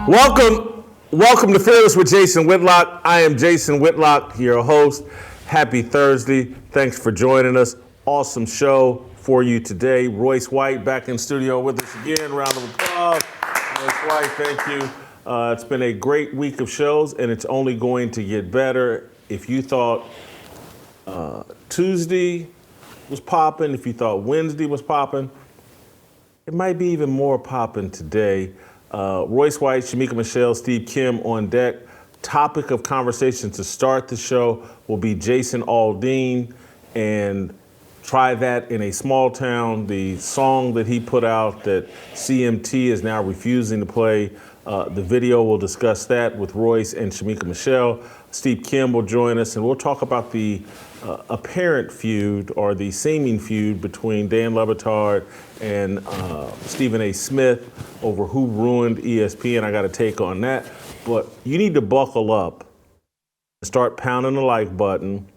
Welcome to Fearless with Jason Whitlock. I am Jason Whitlock, your host. Happy Thursday. Thanks for joining us. Awesome show for you today. Royce White back in studio with us again. Round of applause. Royce White, thank you. It's been a great week of shows, and it's only going to get better. If you thought Tuesday was popping, if you thought Wednesday was popping, it might be even more popping today. Royce White, Shemeka Michelle, Steve Kim on deck. Topic of conversation to start the show will be Jason Aldean and Try That in a Small Town, the song that he put out that CMT is now refusing to play. The video, we'll discuss that with Royce and Shemeka Michelle. Steve Kim will join us, and we'll talk about the apparent feud or the seeming feud between Dan Le Batard and Stephen A. Smith over who ruined ESPN. I got a take on that. But you need to buckle up and start pounding the like button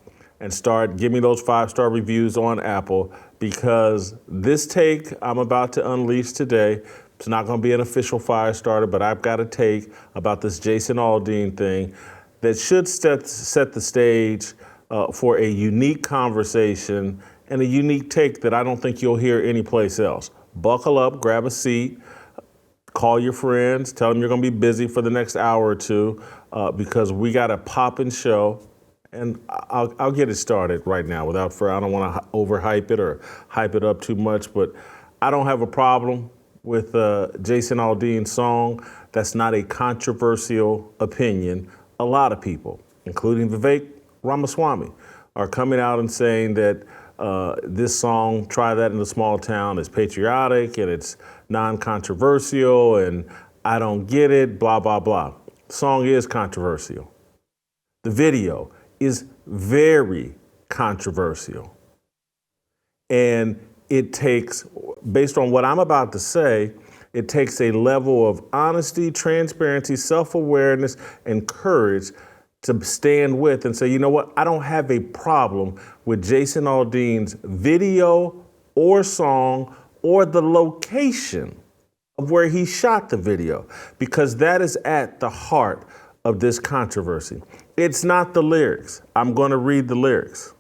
and start giving me those 5-star reviews on Apple, because this take I'm about to unleash today, it's not going to be an official fire starter, but I've got a take about this Jason Aldean thing that should set the stage for a unique conversation and a unique take that I don't think you'll hear anyplace else. Buckle up, grab a seat, call your friends, tell them you're going to be busy for the next hour or two because we got a poppin' show. And I'll get it started right now without further. I don't want to overhype it or hype it up too much, but I don't have a problem with Jason Aldean's song. That's not a controversial opinion. A lot of people, including Vivek Ramaswamy, are coming out and saying that this song, Try That in a Small Town, is patriotic and it's non-controversial and I don't get it, blah, blah, blah. The song is controversial. The video is very controversial. And it takes, based on what I'm about to say, it takes a level of honesty, transparency, self-awareness, and courage to stand with and say, you know what, I don't have a problem with Jason Aldean's video or song or the location of where he shot the video, because that is at the heart of this controversy. It's not the lyrics. I'm going to read the lyrics.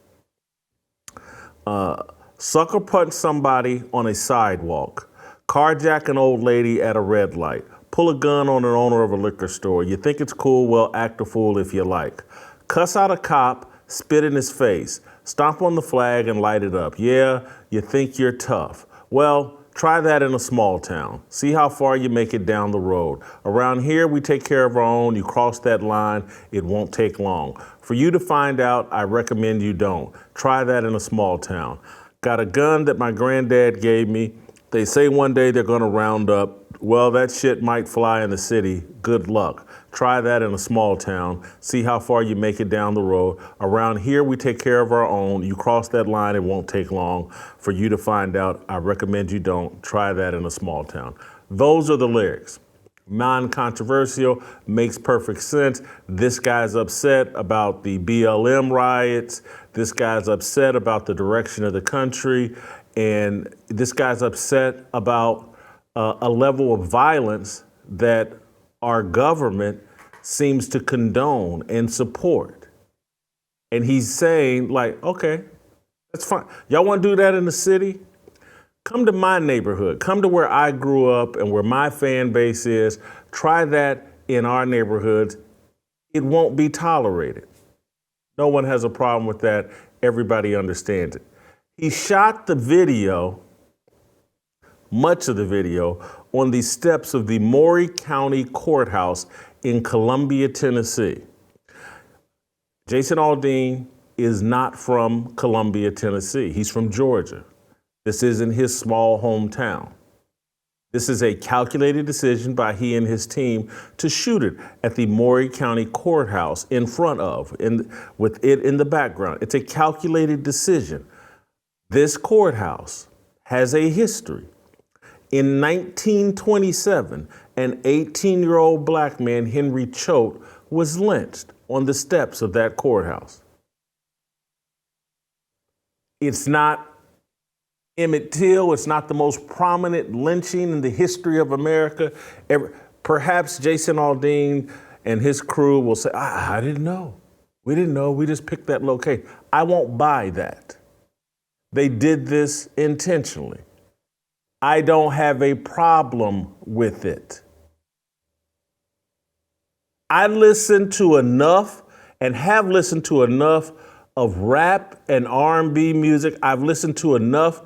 Sucker punch somebody on a sidewalk. Carjack an old lady at a red light. Pull a gun on an owner of a liquor store. You think it's cool? Well, act a fool if you like. Cuss out a cop, spit in his face. Stomp on the flag and light it up. Yeah, you think you're tough. Well, try that in a small town. See how far you make it down the road. Around here, we take care of our own. You cross that line, it won't take long. For you to find out, I recommend you don't. Try that in a small town. Got a gun that my granddad gave me. They say one day they're gonna round up. Well, that shit might fly in the city. Good luck. Try that in a small town. See how far you make it down the road. Around here, we take care of our own. You cross that line, it won't take long. For you to find out, I recommend you don't. Try that in a small town. Those are the lyrics. Non-controversial, makes perfect sense. This guy's upset about the BLM riots. This guy's upset about the direction of the country. And this guy's upset about a level of violence that our government seems to condone and support. And he's saying, like, okay, that's fine. Y'all want to do that in the city? Come to my neighborhood. Come to where I grew up and where my fan base is. Try that in our neighborhoods. It won't be tolerated. No one has a problem with that. Everybody understands it. He shot the video, much of the video, on the steps of the Maury County Courthouse in Columbia, Tennessee. Jason Aldean is not from Columbia, Tennessee. He's from Georgia. This isn't his small hometown. This is a calculated decision by he and his team to shoot it at the Maury County Courthouse in front of, with it in the background. It's a calculated decision. This courthouse has a history. In 1927, an 18-year-old black man, Henry Choate, was lynched on the steps of that courthouse. It's not Emmett Till. It's not the most prominent lynching in the history of America. Perhaps Jason Aldean and his crew will say, I didn't know. We didn't know. We just picked that location. I won't buy that. They did this intentionally. I don't have a problem with it. I listen to enough and have listened to enough of rap and R&B music. I've listened to enough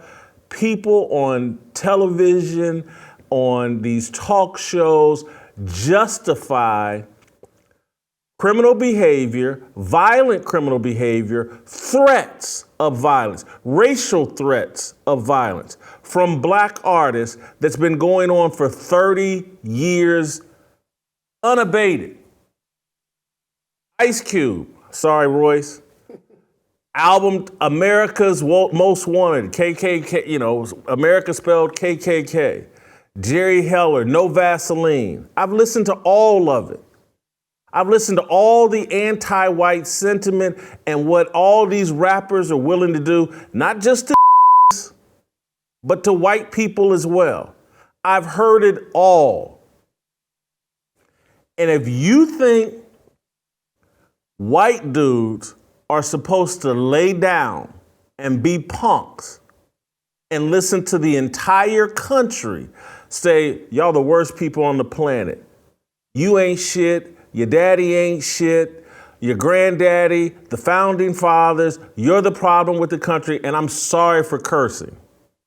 people on television, on these talk shows, justify criminal behavior, violent criminal behavior, threats of violence, racial threats of violence from black artists that's been going on for 30 years unabated. Ice Cube, sorry, Royce. Album America's Most Wanted, KKK, America spelled KKK. Jerry Heller, No Vaseline. I've listened to all of it. I've listened to all the anti-white sentiment and what all these rappers are willing to do, not just to but to white people as well. I've heard it all. And if you think white dudes are supposed to lay down and be punks and listen to the entire country say, y'all the worst people on the planet. You ain't shit. Your daddy ain't shit. Your granddaddy, the founding fathers, you're the problem with the country. And I'm sorry for cursing.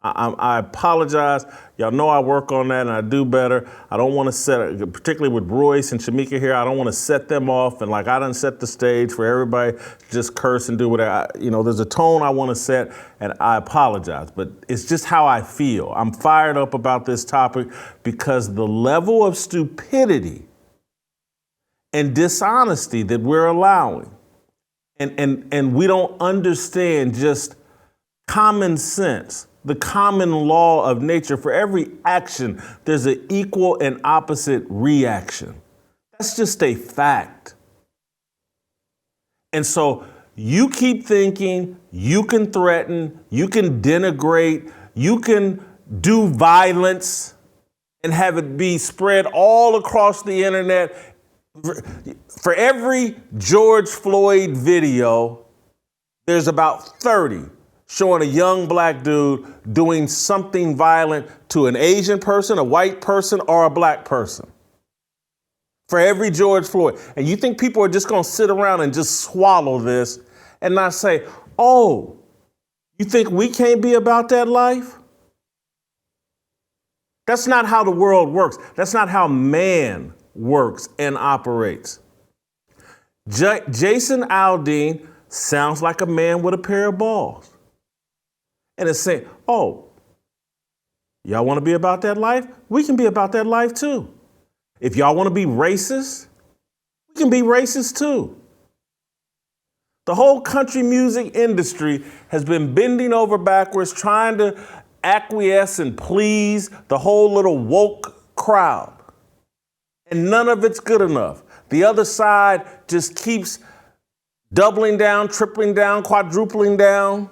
I apologize. Y'all know I work on that and I do better. I don't want to set, particularly with Royce and Shemeka here, I don't want to set them off and like I done set the stage for everybody to just curse and do whatever. There's a tone I want to set and I apologize, but it's just how I feel. I'm fired up about this topic because the level of stupidity and dishonesty that we're allowing, and we don't understand just common sense, the common law of nature. For every action, there's an equal and opposite reaction. That's just a fact. And so you keep thinking you can threaten, you can denigrate, you can do violence and have it be spread all across the internet. For every George Floyd video, there's about 30 showing a young black dude doing something violent to an Asian person, a white person, or a black person. For every George Floyd. And you think people are just going to sit around and just swallow this and not say, oh, you think we can't be about that life? That's not how the world works. That's not how man works and operates. Jason Aldean sounds like a man with a pair of balls. And it's saying, oh, y'all want to be about that life? We can be about that life too. If y'all want to be racist, we can be racist too. The whole country music industry has been bending over backwards trying to acquiesce and please the whole little woke crowd. And none of it's good enough. The other side just keeps doubling down, tripling down, quadrupling down.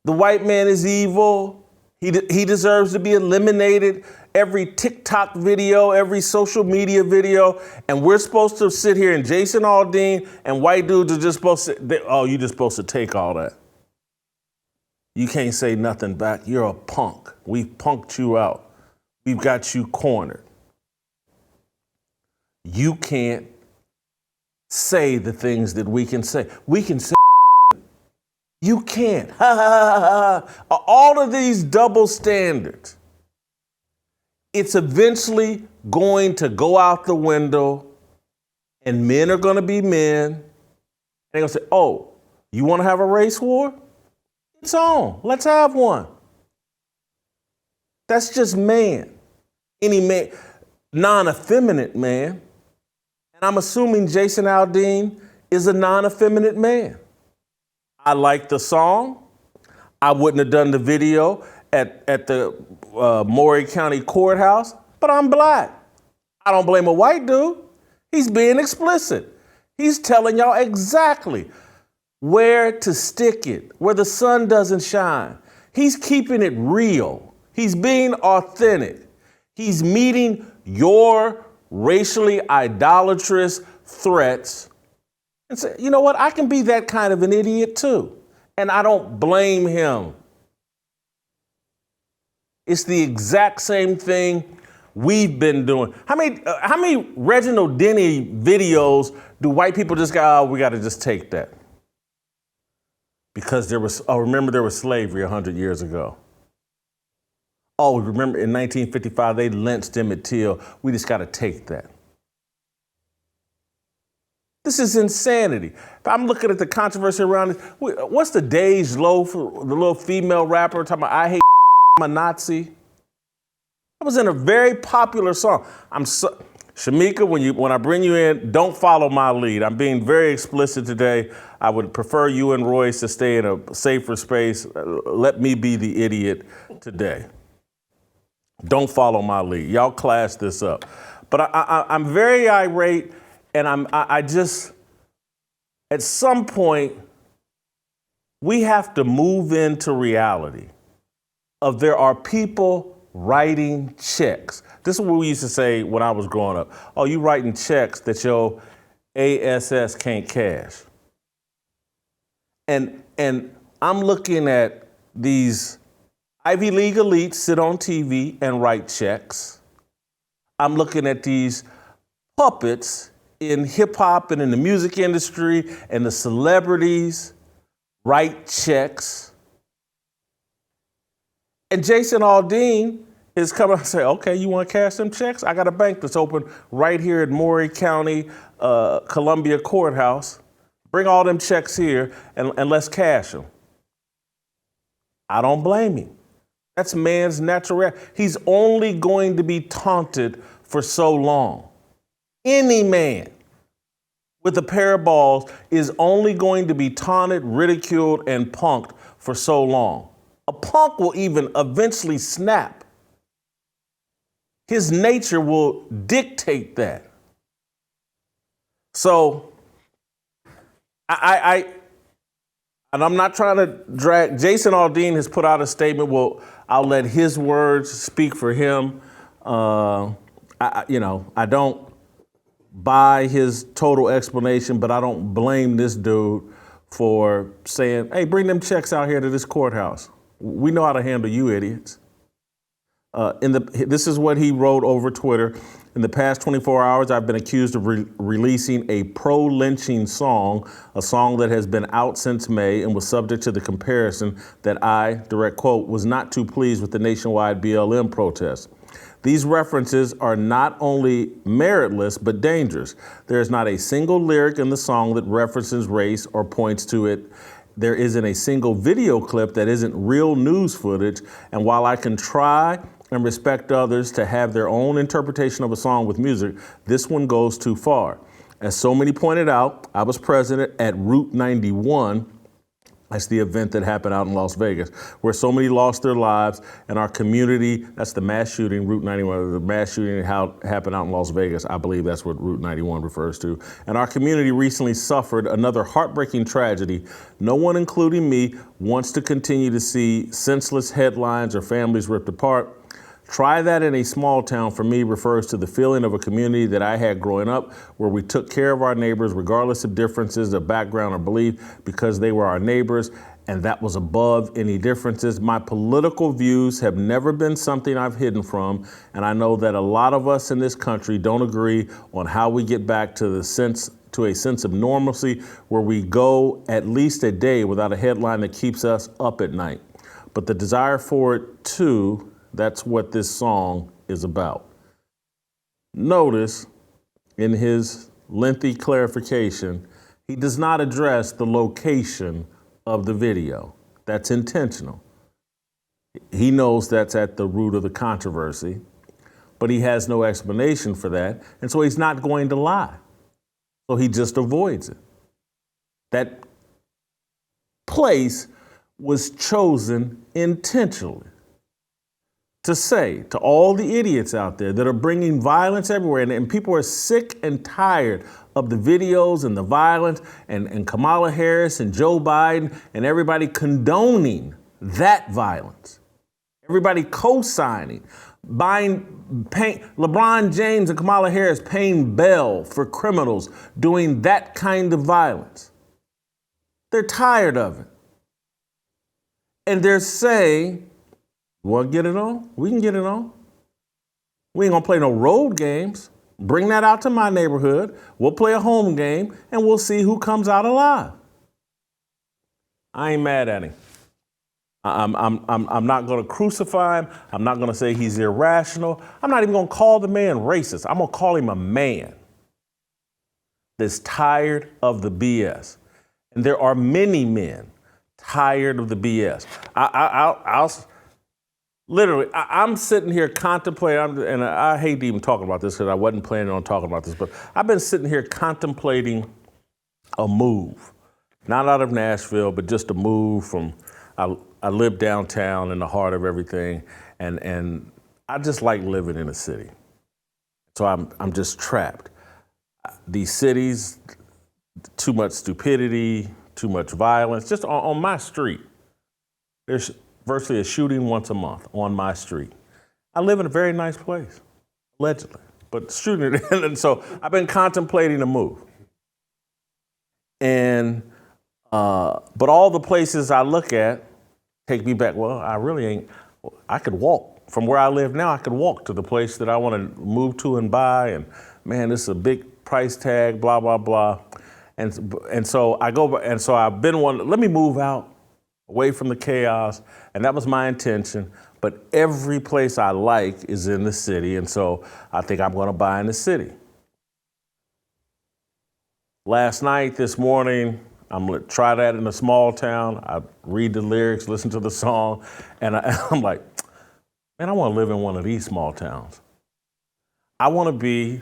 The white man is evil. He deserves to be eliminated. Every TikTok video, every social media video. And we're supposed to sit here and Jason Aldean and white dudes are just supposed to, you're just supposed to take all that. You can't say nothing back. You're a punk. We've punked you out. We've got you cornered. You can't say the things that we can say. We can say you can't. All of these double standards. It's eventually going to go out the window and men are going to be men. And they're going to say, oh, you want to have a race war? It's on. Let's have one. That's just man. Any man, non-effeminate man. And I'm assuming Jason Aldean is a non-effeminate man. I like the song. I wouldn't have done the video at the Maury County courthouse, but I'm black. I don't blame a white dude. He's being explicit. He's telling y'all exactly where to stick it, where the sun doesn't shine. He's keeping it real. He's being authentic. He's meeting your racially idolatrous threats and say, you know what, I can be that kind of an idiot too. And I don't blame him. It's the exact same thing we've been doing. How many Reginald Denny videos do white people just go, oh, we got to just take that? Because remember there was slavery 100 years ago. Oh, remember in 1955, they lynched Emmett Till. We just got to take that. This is insanity. If I'm looking at the controversy around it, what's the Dej Loaf, the little female rapper talking about, I hate I'm a Nazi? That was in a very popular song. Shemeka, when I bring you in, don't follow my lead. I'm being very explicit today. I would prefer you and Royce to stay in a safer space. Let me be the idiot today. Don't follow my lead. Y'all class this up. But I'm very irate, and I just, at some point, we have to move into reality of there are people writing checks. This is what we used to say when I was growing up. Oh, you writing checks that your ASS can't cash. And I'm looking at these Ivy League elites sit on TV and write checks. I'm looking at these puppets in hip hop and in the music industry and the celebrities write checks. And Jason Aldean is coming and say, okay, you want to cash them checks? I got a bank that's open right here at Maury County, Columbia Courthouse. Bring all them checks here and let's cash them. I don't blame him. That's man's natural reaction. He's only going to be taunted for so long. Any man with a pair of balls is only going to be taunted, ridiculed, and punked for so long. A punk will even eventually snap. His nature will dictate that. So, and I'm not trying to drag, Jason Aldean has put out a statement, well, I'll let his words speak for him. I don't buy his total explanation, but I don't blame this dude for saying, hey, bring them checks out here to this courthouse. We know how to handle you idiots. This is what he wrote over Twitter. In the past 24 hours, I've been accused of releasing a pro-lynching song, a song that has been out since May and was subject to the comparison that I, direct quote, was not too pleased with the nationwide BLM protests. These references are not only meritless, but dangerous. There is not a single lyric in the song that references race or points to it. There isn't a single video clip that isn't real news footage. And while I can try and respect others to have their own interpretation of a song with music, this one goes too far. As so many pointed out, I was present at Route 91. That's the event that happened out in Las Vegas, where so many lost their lives, and our community, that's the mass shooting, Route 91, the mass shooting happened out in Las Vegas. I believe that's what Route 91 refers to. And our community recently suffered another heartbreaking tragedy. No one, including me, wants to continue to see senseless headlines or families ripped apart. Try that in a small town, for me, refers to the feeling of a community that I had growing up, where we took care of our neighbors regardless of differences of background or belief, because they were our neighbors, and that was above any differences. My political views have never been something I've hidden from, and I know that a lot of us in this country don't agree on how we get back to a sense of normalcy, where we go at least a day without a headline that keeps us up at night. But the desire for it too, that's what this song is about. Notice in his lengthy clarification, he does not address the location of the video. That's intentional. He knows that's at the root of the controversy, but he has no explanation for that, and so he's not going to lie. So he just avoids it. That place was chosen intentionally to say to all the idiots out there that are bringing violence everywhere, and people are sick and tired of the videos and the violence and Kamala Harris and Joe Biden and everybody condoning that violence, everybody co-signing LeBron James and Kamala Harris paying bail for criminals doing that kind of violence. They're tired of it. And they're saying, you want to get it on? We can get it on. We ain't going to play no road games. Bring that out to my neighborhood. We'll play a home game, and we'll see who comes out alive. I ain't mad at him. I'm not going to crucify him. I'm not going to say he's irrational. I'm not even going to call the man racist. I'm going to call him a man that's tired of the BS. And there are many men tired of the BS. I'm sitting here contemplating, and I hate even talking about this because I wasn't planning on talking about this, but I've been sitting here contemplating a move, not out of Nashville, but just a move from, I live downtown in the heart of everything, and I just like living in a city. So I'm just trapped. These cities, too much stupidity, too much violence, just on my street. There's virtually a shooting once a month on my street. I live in a very nice place, allegedly, but shooting, and so I've been contemplating a move. And, but all the places I look at take me back, well, I could walk. From where I live now, I could walk to the place that I want to move to and buy, and man, this is a big price tag, blah, blah, blah. And so I go, and so I've been let me move out, away from the chaos, and that was my intention. But every place I like is in the city, and so I think I'm going to buy in the city. Last night, this morning, I'm going to try that in a small town. I read the lyrics, listen to the song, and I'm like, man, I want to live in one of these small towns. I want to be,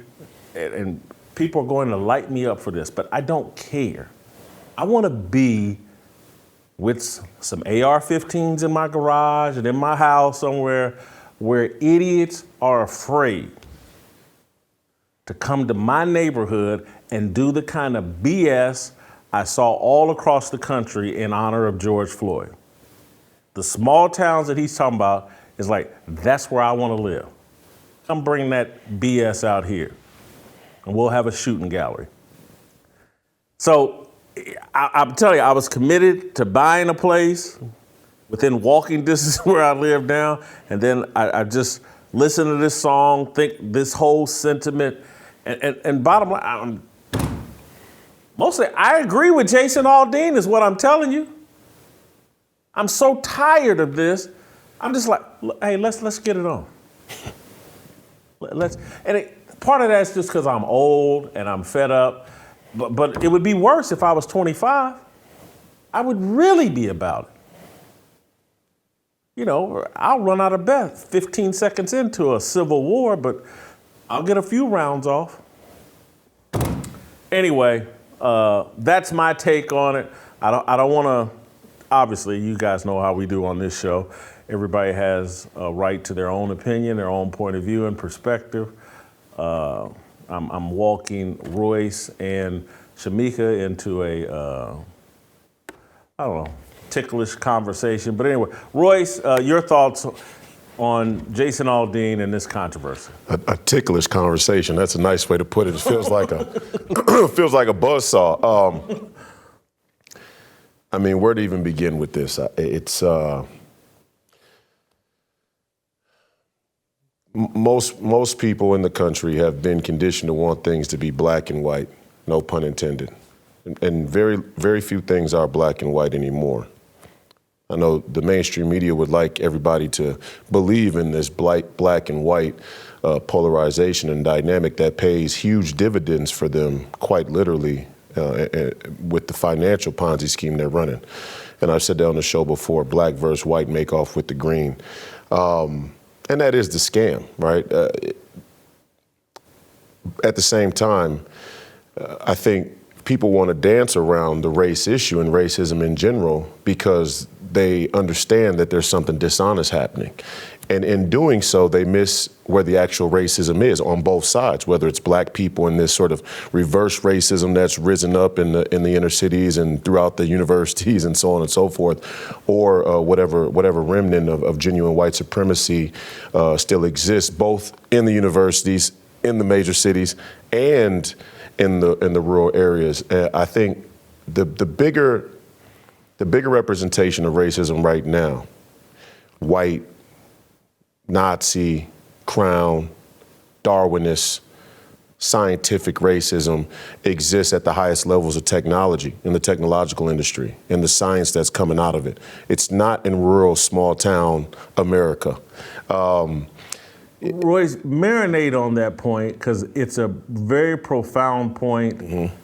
and people are going to light me up for this, but I don't care. I want to be with some AR-15s in my garage and in my house somewhere where idiots are afraid to come to my neighborhood and do the kind of BS I saw all across the country in honor of George Floyd. The small towns that he's talking about is like, that's where I want to live. Come bring that BS out here, and we'll have a shooting gallery. So I'm telling you, I was committed to buying a place within walking distance where I live now, and then I just listened to this song, think this whole sentiment, and bottom line, mostly I agree with Jason Aldean is what I'm telling you. I'm so tired of this. I'm just like, hey, let's get it on. Part of that's just because I'm old and I'm fed up. But it would be worse if I was 25. I would really be about it. You know, I'll run out of breath 15 seconds into a civil war, but I'll get a few rounds off. Anyway, that's my take on it. I don't want to, obviously, you guys know how we do on this show. Everybody has a right to their own opinion, their own point of view and perspective. I'm walking Royce and Shemeka into a, ticklish conversation. But anyway, Royce, your thoughts on Jason Aldean and this controversy? A ticklish conversation. That's a nice way to put it. It feels like a buzzsaw. I mean, where to even begin with this? It's most people in the country have been conditioned to want things to be black and white, no pun intended. And very, very few things are black and white anymore. I know the mainstream media would like everybody to believe in this black and white polarization and dynamic that pays huge dividends for them, quite literally, with the financial Ponzi scheme they're running. And I've said that on the show before, black versus white make off with the green. And that is the scam, right? At the same time, I think people want to dance around the race issue and racism in general because they understand that there's something dishonest happening. And in doing so, they miss where the actual racism is on both sides, whether it's black people in this sort of reverse racism that's risen up in the inner cities and throughout the universities and so on and so forth, or whatever remnant of genuine white supremacy still exists, both in the universities, in the major cities, and in the rural areas. I think the bigger representation of racism right now, white, Nazi, Crown, Darwinist, scientific racism exists at the highest levels of technology, in the technological industry, in the science that's coming out of it. It's not in rural, small town America. Royce, marinate on that point, because it's a very profound point. Mm-hmm.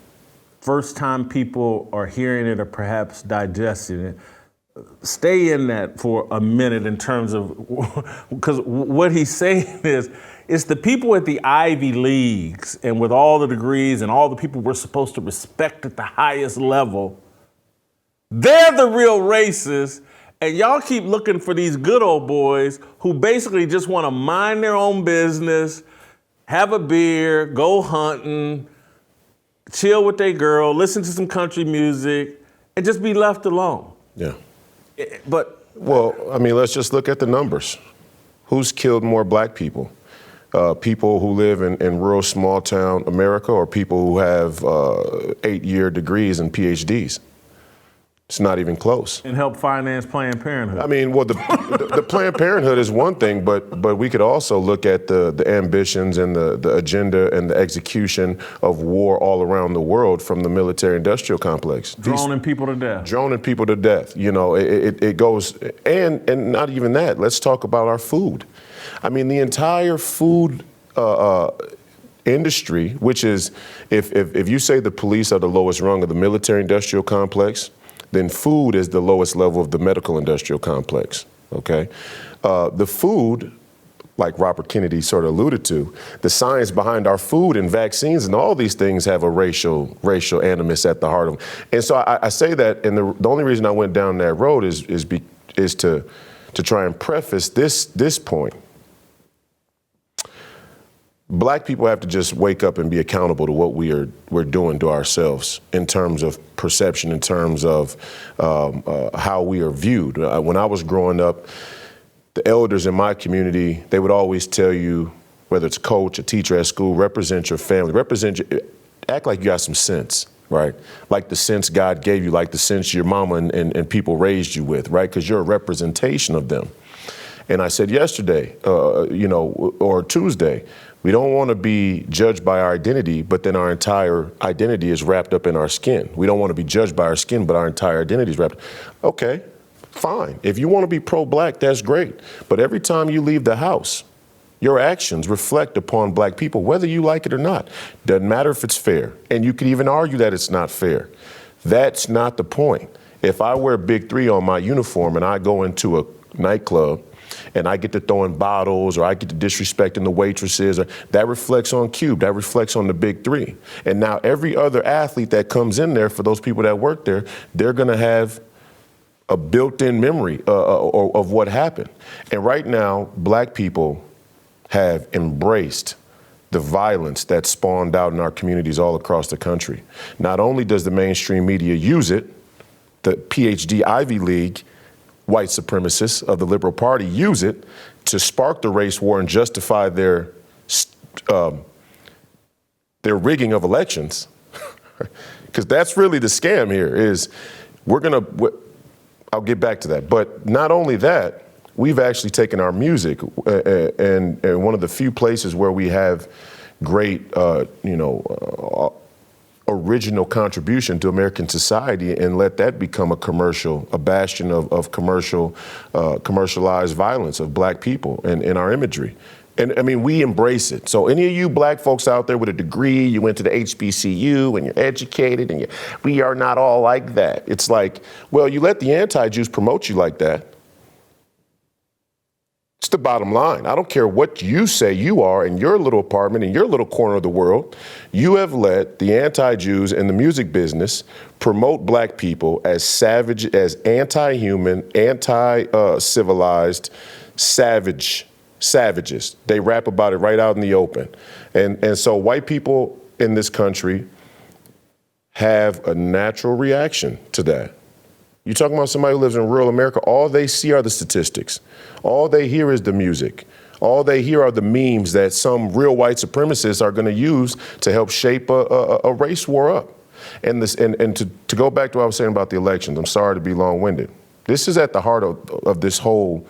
First time people are hearing it or perhaps digesting it. Stay in that for a minute in terms of, because what he's saying is, it's the people at the Ivy Leagues and with all the degrees and all the people we're supposed to respect at the highest level, they're the real racists, and y'all keep looking for these good old boys who basically just want to mind their own business, have a beer, go hunting, chill with their girl, listen to some country music, and just be left alone. Yeah. Well, I mean, let's just look at the numbers. Who's killed more black people? People who live in rural small town America, or people who have 8-year degrees and PhDs? It's not even close. And help finance Planned Parenthood. I mean, well, the Planned Parenthood is one thing, but we could also look at the ambitions and the agenda and the execution of war all around the world from the military-industrial complex. Droning people to death. Droning people to death. You know, it goes, and not even that. Let's talk about our food. I mean, the entire food industry, which is, if you say the police are the lowest rung of the military-industrial complex, then food is the lowest level of the medical industrial complex, okay? The food, like Robert Kennedy sort of alluded to, the science behind our food and vaccines and all these things have a racial animus at the heart of them. And so I say that, and the only reason I went down that road is to try and preface this point. Black people have to just wake up and be accountable to what we're doing to ourselves in terms of perception, in terms of how we are viewed. When I was growing up, the elders in my community, they would always tell you, whether it's a coach, a teacher at school, represent your family, act like you got some sense, right? Like the sense God gave you, like the sense your mama and people raised you with, right? Because you're a representation of them. And I said yesterday, or Tuesday, we don't want to be judged by our identity, but then our entire identity is wrapped up in our skin. We don't want to be judged by our skin, but our entire identity is wrapped. Okay, fine. If you want to be pro-black, that's great. But every time you leave the house, your actions reflect upon black people, whether you like it or not. Doesn't matter if it's fair. And you could even argue that it's not fair. That's not the point. If I wear Big 3 on my uniform and I go into a nightclub, and I get to throwing bottles, or I get to disrespecting the waitresses, or that reflects on Cube, that reflects on the Big 3. And now every other athlete that comes in there, for those people that work there, they're gonna have a built-in memory of what happened. And right now, black people have embraced the violence that spawned out in our communities all across the country. Not only does the mainstream media use it, the PhD Ivy League white supremacists of the Liberal Party use it to spark the race war and justify their rigging of elections. Because that's really the scam here is I'll get back to that. But not only that, we've actually taken our music and one of the few places where we have great, original contribution to American society and let that become a bastion of commercialized violence of black people and in our imagery. And I mean, we embrace it. So any of you black folks out there with a degree, you went to the HBCU and you're educated and we are not all like that. It's like, well, you let the anti-Jews promote you like that. It's the bottom line. I don't care what you say you are in your little apartment, in your little corner of the world. You have let the anti-Jews in the music business promote black people as savage, as anti-human, anti-civilized, savages. They rap about it right out in the open. And so white people in this country have a natural reaction to that. You're talking about somebody who lives in rural America, all they see are the statistics. All they hear is the music. All they hear are the memes that some real white supremacists are gonna use to help shape a race war up. And to go back to what I was saying about the elections, I'm sorry to be long-winded. This is at the heart of this whole,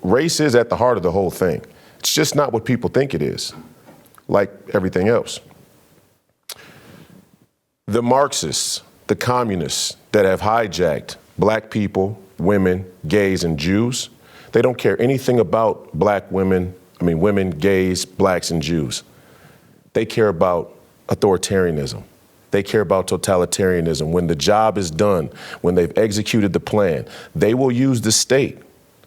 race is at the heart of the whole thing. It's just not what people think it is, like everything else. The Marxists, the communists that have hijacked black people, women, gays, and Jews, they don't care anything about women, gays, blacks, and Jews. They care about authoritarianism. They care about totalitarianism. When the job is done, when they've executed the plan, they will use the state.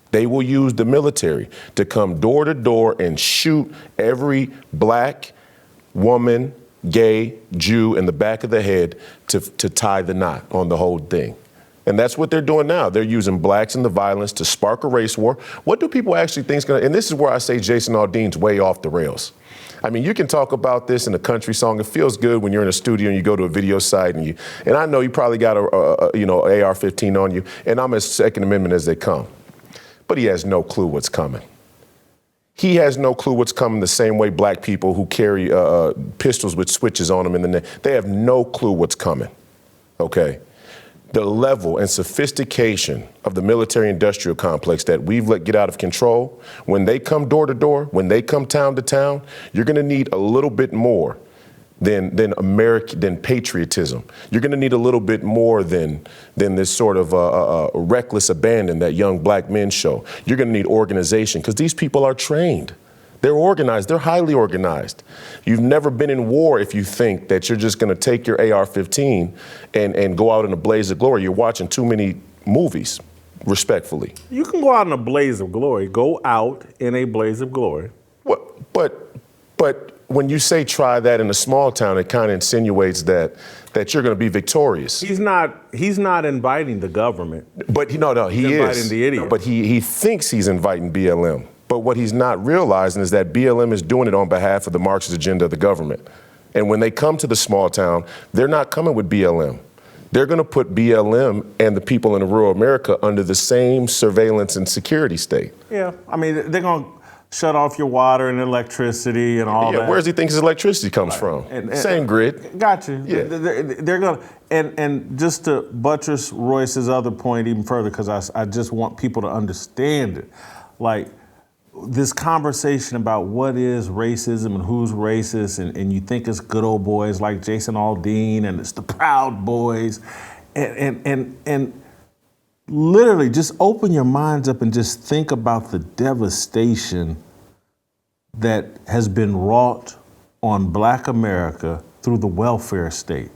They will use the military to come door to door and shoot every black, woman, gay, Jew in the back of the head to tie the knot on the whole thing. And that's what they're doing now. They're using blacks and the violence to spark a race war. What do people actually think is going to, and this is where I say Jason Aldean's way off the rails. I mean, you can talk about this in a country song. It feels good when you're in a studio and you go to a video site and I know you probably got a AR-15 on you, and I'm as Second Amendment as they come. But he has no clue what's coming. He has no clue what's coming the same way black people who carry pistols with switches on them in the neck, they have no clue what's coming, okay? The level and sophistication of the military-industrial complex that we've let get out of control, when they come door to door, when they come town to town, you're gonna need a little bit more than patriotism. You're gonna need a little bit more than this sort of reckless abandon that young black men show. You're gonna need organization, because these people are trained. They're organized, they're highly organized. You've never been in war if you think that you're just gonna take your AR-15 and go out in a blaze of glory. You're watching too many movies, respectfully. You can go out in a blaze of glory. Go out in a blaze of glory. But when you say try that in a small town, it kind of insinuates that you're going to be victorious. He's not inviting the government. But he is inviting the idiot. But he thinks he's inviting BLM. But what he's not realizing is that BLM is doing it on behalf of the Marxist agenda of the government. And when they come to the small town, they're not coming with BLM. They're going to put BLM and the people in rural America under the same surveillance and security state. Yeah, I mean, they're going to shut off your water and electricity and all that. Where does he think his electricity comes from? Same grid. Got you. Yeah. They're going to, and just to buttress Royce's other point even further, because I just want people to understand it. Like, this conversation about what is racism and who's racist, and you think it's good old boys like Jason Aldean and it's the Proud Boys, and literally just open your minds up and just think about the devastation that has been wrought on Black America through the welfare state,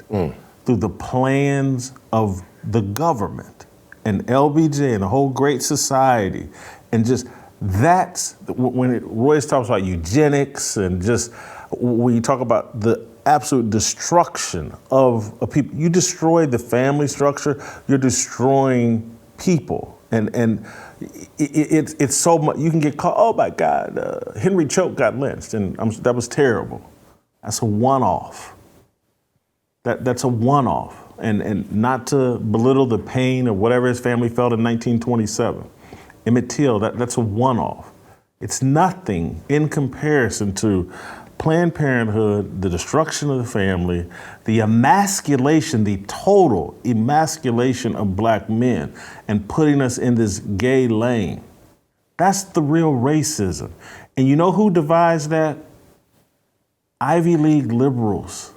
through the plans of the government and LBJ and the whole great society, and just that's when Royce talks about eugenics and just when you talk about the absolute destruction of a people. You destroy the family structure, you're destroying people. And it's so much, you can get caught, oh my God, Henry Choate got lynched, and that was terrible. That's a one-off. That's a one-off. And not to belittle the pain of whatever his family felt in 1927. Emmett Till, that's a one-off. It's nothing in comparison to Planned Parenthood, the destruction of the family, the emasculation, the total emasculation of Black men, and putting us in this gay lane. That's the real racism. And you know who devised that? Ivy League liberals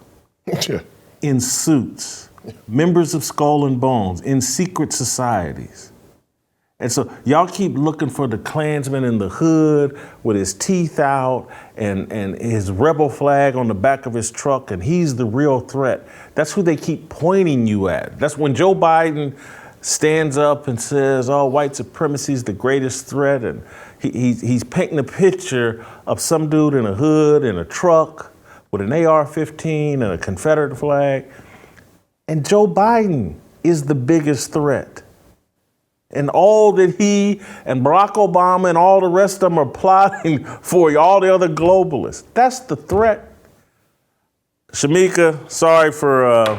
in suits, members of Skull and Bones, in secret societies. And so y'all keep looking for the Klansman in the hood with his teeth out and his rebel flag on the back of his truck, and he's the real threat. That's who they keep pointing you at. That's when Joe Biden stands up and says, oh, white supremacy is the greatest threat, and he's painting a picture of some dude in a hood in a truck with an AR-15 and a Confederate flag. And Joe Biden is the biggest threat. and all that he and Barack Obama and all the rest of them are plotting for all the other globalists. That's the threat. Shemeka, sorry for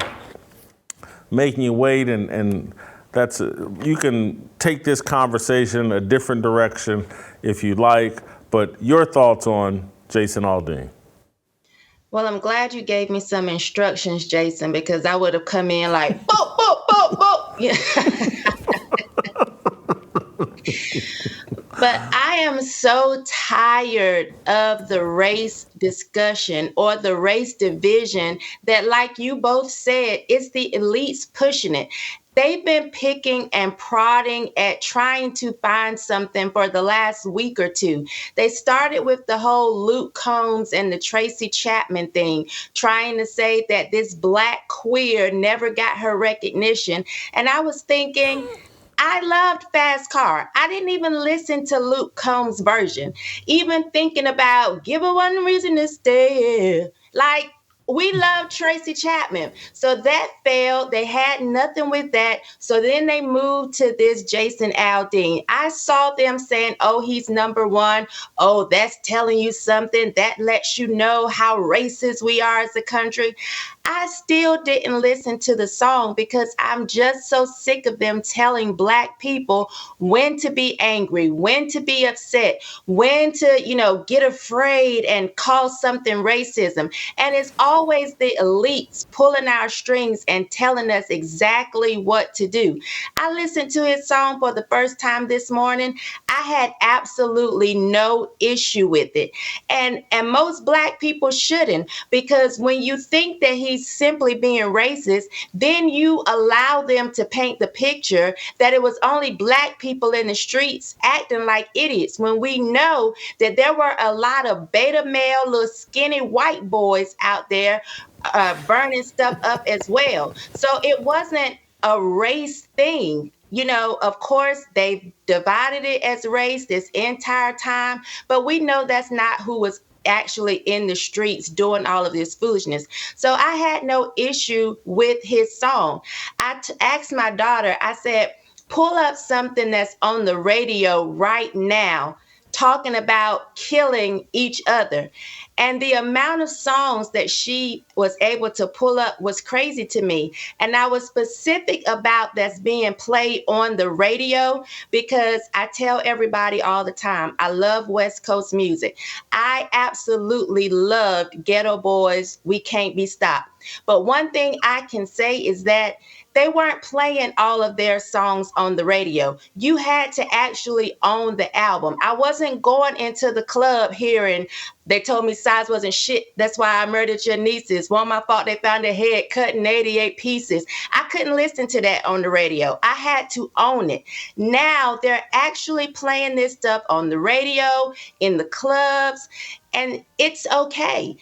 making you wait, and that's you can take this conversation a different direction if you like, but your thoughts on Jason Aldean? Well, I'm glad you gave me some instructions, Jason, because I would have come in like, boop, boop, boop, boop. Yeah. But I am so tired of the race discussion or the race division that, like you both said, it's the elites pushing it. They've been picking and prodding at trying to find something for the last week or two. They started with the whole Luke Combs and the Tracy Chapman thing, trying to say that this Black queer never got her recognition. And I was thinking, I loved Fast Car. I didn't even listen to Luke Combs' version. Even thinking about Give Her One Reason to Stay. Like, we love Tracy Chapman. So that failed. They had nothing with that. So then they moved to this Jason Aldean. I saw them saying, oh, he's number one. Oh, that's telling you something. That lets you know how racist we are as a country. I still didn't listen to the song because I'm just so sick of them telling Black people when to be angry, when to be upset, when to, get afraid and call something racism. And it's always the elites pulling our strings and telling us exactly what to do. I listened to his song for the first time this morning. I had absolutely no issue with it. And most Black people shouldn't, because when you think that he's simply being racist, then you allow them to paint the picture that it was only Black people in the streets acting like idiots, when we know that there were a lot of beta male, little skinny white boys out there burning stuff up as well. So it wasn't a race thing. Of course, they've divided it as race this entire time, but we know that's not who was actually in the streets doing all of this foolishness. So I had no issue with his song. I asked my daughter, I said, pull up something that's on the radio right now talking about killing each other. And the amount of songs that she was able to pull up was crazy to me. And I was specific about that's being played on the radio because I tell everybody all the time, I love West Coast music. I absolutely loved Ghetto Boys, We Can't Be Stopped. But one thing I can say is that they weren't playing all of their songs on the radio. You had to actually own the album. I wasn't going into the club hearing, they told me size wasn't shit, that's why I murdered your nieces. One, my fault they found a head cut in 88 pieces. I couldn't listen to that on the radio. I had to own it. Now they're actually playing this stuff on the radio, in the clubs, and it's okay.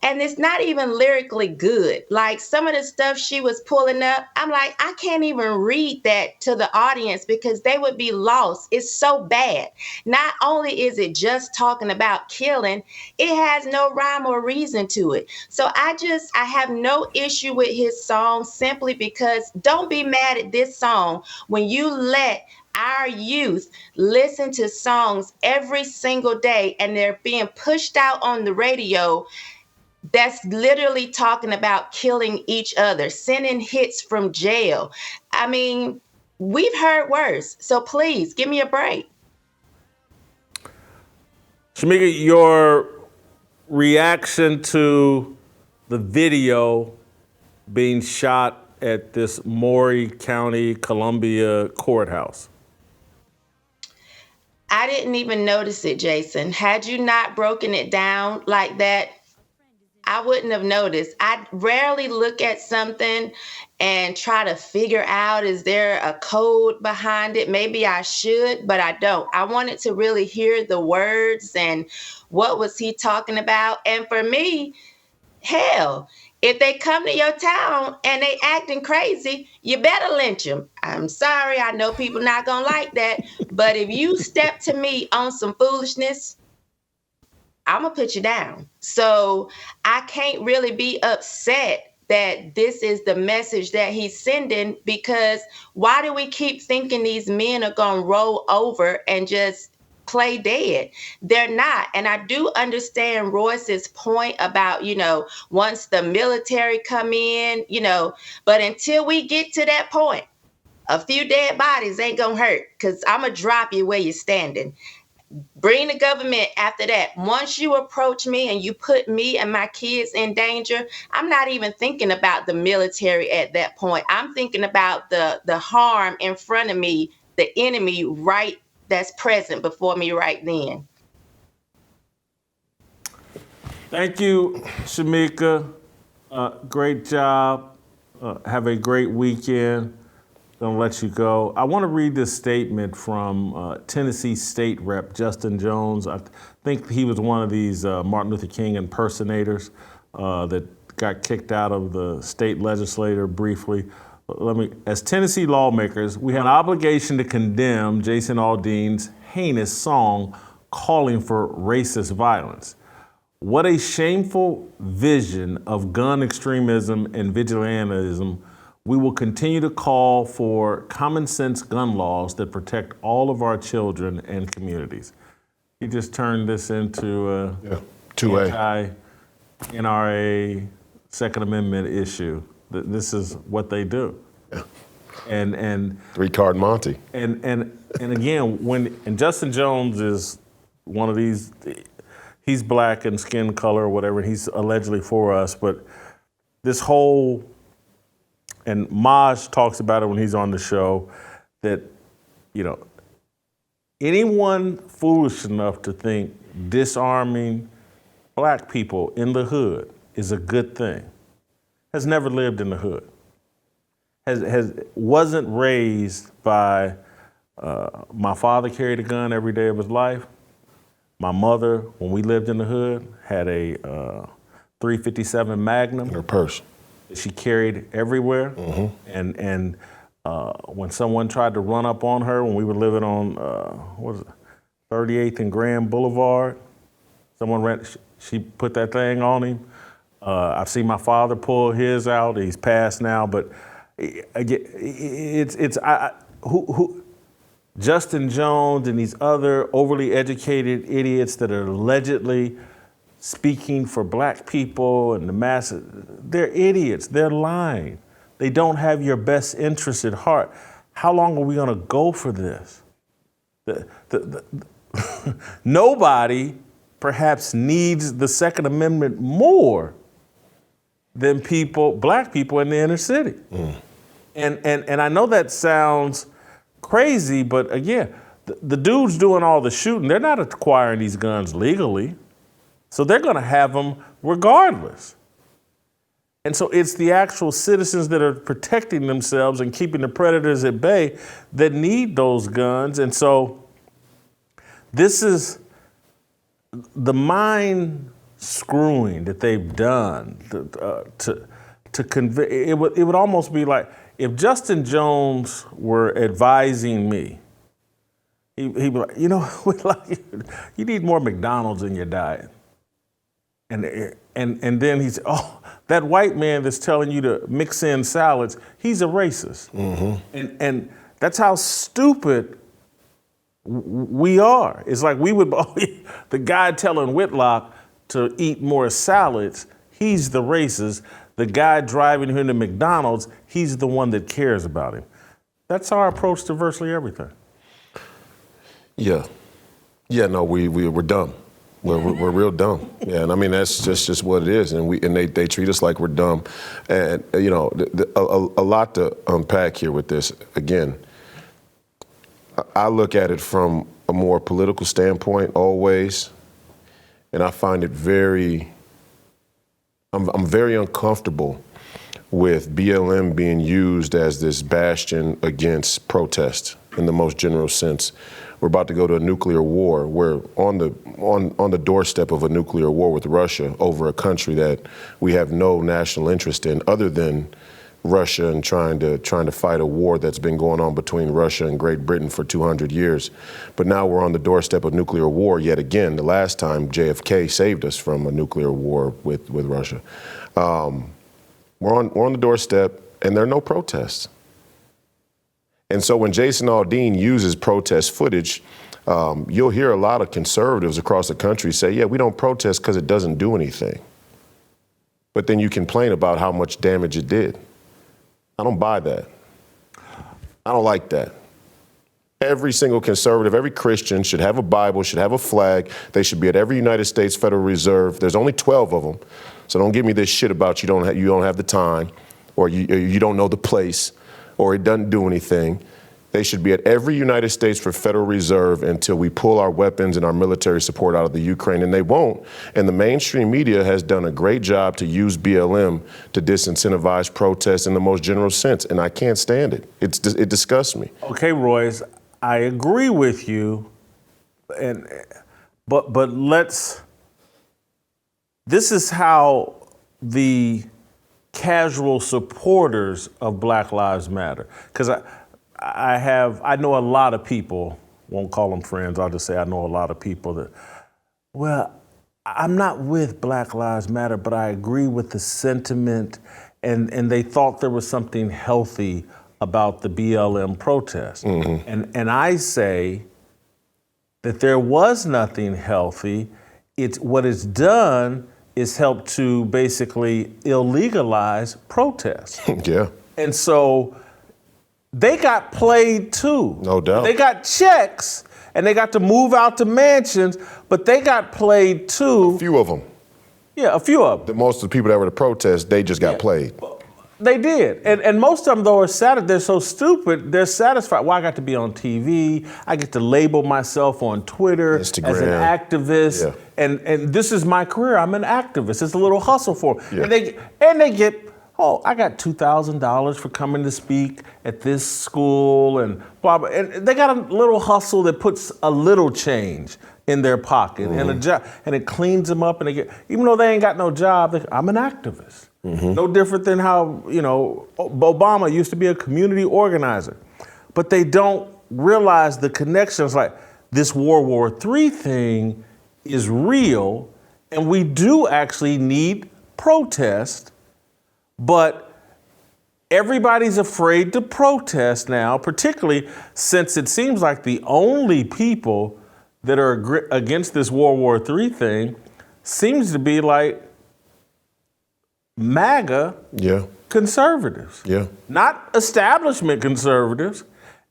And it's not even lyrically good. Like some of the stuff she was pulling up, I'm like, I can't even read that to the audience because they would be lost. It's so bad. Not only is it just talking about killing, it has no rhyme or reason to it. So I have no issue with his song simply because don't be mad at this song when you let our youth listen to songs every single day and they're being pushed out on the radio that's literally talking about killing each other, sending hits from jail. I mean, we've heard worse. So please give me a break. Shemeka, your reaction to the video being shot at this Maury County, Columbia courthouse? I didn't even notice it, Jason. Had you not broken it down like that, I wouldn't have noticed. I rarely look at something and try to figure out, is there a code behind it? Maybe I should, but I don't. I wanted to really hear the words and what was he talking about. And for me, hell, if they come to your town and they acting crazy, you better lynch them. I'm sorry, I know people not gonna like that, but if you step to me on some foolishness, I'm gonna put you down. So I can't really be upset that this is the message that he's sending, because why do we keep thinking these men are going to roll over and just play dead? They're not. And I do understand Royce's point about, once the military come in, but until we get to that point, a few dead bodies ain't gonna hurt, because I'm gonna drop you where you're standing. Bring the government after that. Once you approach me and you put me and my kids in danger, I'm not even thinking about the military at that point. I'm thinking about the harm in front of me, the enemy right that's present before me right then. Thank you, Shemeka. Great job. Have a great weekend. Gonna let you go. I want to read this statement from Tennessee State Rep Justin Jones. I think he was one of these Martin Luther King impersonators that got kicked out of the state legislature briefly. As Tennessee lawmakers, we have an obligation to condemn Jason Aldean's heinous song calling for racist violence. What a shameful vision of gun extremism and vigilantism. We will continue to call for common sense gun laws that protect all of our children and communities. He just turned this into a 2A. anti-NRA Second Amendment issue. This is what they do. Yeah. And 3-card Monty. And again, and Justin Jones is one of these, he's black in skin color or whatever, and he's allegedly for us, but this whole, and Maj talks about it when he's on the show, that, anyone foolish enough to think disarming black people in the hood is a good thing has never lived in the hood, wasn't raised by, my father carried a gun every day of his life. My mother, when we lived in the hood, had a .357 Magnum. In her purse. She carried everywhere, and when someone tried to run up on her when we were living on 38th and Grand Boulevard, she put that thing on him. I've seen my father pull his out. He's passed now, but Justin Jones and these other overly educated idiots that are allegedly speaking for black people and the masses, they're idiots, they're lying. They don't have your best interest at heart. How long are we gonna go for this? Nobody perhaps needs the Second Amendment more than black people in the inner city. And I know that sounds crazy, but again, the dudes doing all the shooting, they're not acquiring these guns legally. So they're going to have them regardless. And so it's the actual citizens that are protecting themselves and keeping the predators at bay that need those guns. And so this is the mind screwing that they've done to convey. It would almost be like if Justin Jones were advising me, he'd be like, you need more McDonald's in your diet. And then he's, that white man that's telling you to mix in salads, he's a racist. And that's how stupid we are. It's like the guy telling Whitlock to eat more salads, he's the racist. The guy driving him to McDonald's, he's the one that cares about him. That's our approach to virtually everything. Yeah, no, we're dumb. We're real dumb. Yeah, and I mean, that's just what it is. And they treat us like we're dumb. And, a lot to unpack here with this. Again, I look at it from a more political standpoint always, and I find it I'm very uncomfortable with BLM being used as this bastion against protest in the most general sense. We're about to go to a nuclear war. We're on the doorstep of a nuclear war with Russia over a country that we have no national interest in other than Russia and trying to fight a war that's been going on between Russia and Great Britain for 200 years. But now we're on the doorstep of nuclear war yet again. The last time JFK saved us from a nuclear war with Russia. We're on the doorstep, and there are no protests. And so when Jason Aldean uses protest footage, you'll hear a lot of conservatives across the country say, yeah, we don't protest because it doesn't do anything. But then you complain about how much damage it did. I don't buy that. I don't like that. Every single conservative, every Christian should have a Bible, should have a flag. They should be at every United States Federal Reserve. There's only 12 of them. So don't give me this shit about you don't have the time, or you don't know the place, or it doesn't do anything. They should be at every United States Federal Reserve until we pull our weapons and our military support out of the Ukraine, and they won't. And the mainstream media has done a great job to use BLM to disincentivize protests in the most general sense, and I can't stand it. It disgusts me. Okay, Royce, I agree with you, but let's. This is how the casual supporters of Black Lives Matter, because I know a lot of people, won't call them friends, I'll just say I know a lot of people that, well, I'm not with Black Lives Matter, but I agree with the sentiment, and they thought there was something healthy about the BLM protest. Mm-hmm. And I say that there was nothing healthy. What it's done is help to basically illegalize protests. Yeah. And so they got played too. No doubt. They got checks and they got to move out to mansions, but they got played too. A few of them. Yeah, a few of them. Most of the people that were at the protest, they just got played. They did. And most of them, though, are sad. They're so stupid, they're satisfied. Well, I got to be on TV. I get to label myself on Twitter Instagram. As an activist. Yeah. And this is my career. I'm an activist. It's a little hustle for them. Yeah. And they get, I got $2,000 for coming to speak at this school and blah, blah. And they got a little hustle that puts a little change in their pocket and a job, and it cleans them up. And they get, even though they ain't got no job, I'm an activist. Mm-hmm. No different than how, Obama used to be a community organizer. But they don't realize the connections, like this World War III thing is real, and we do actually need protest, but everybody's afraid to protest now, particularly since it seems like the only people that are against this World War III thing seems to be like MAGA conservatives, not establishment conservatives.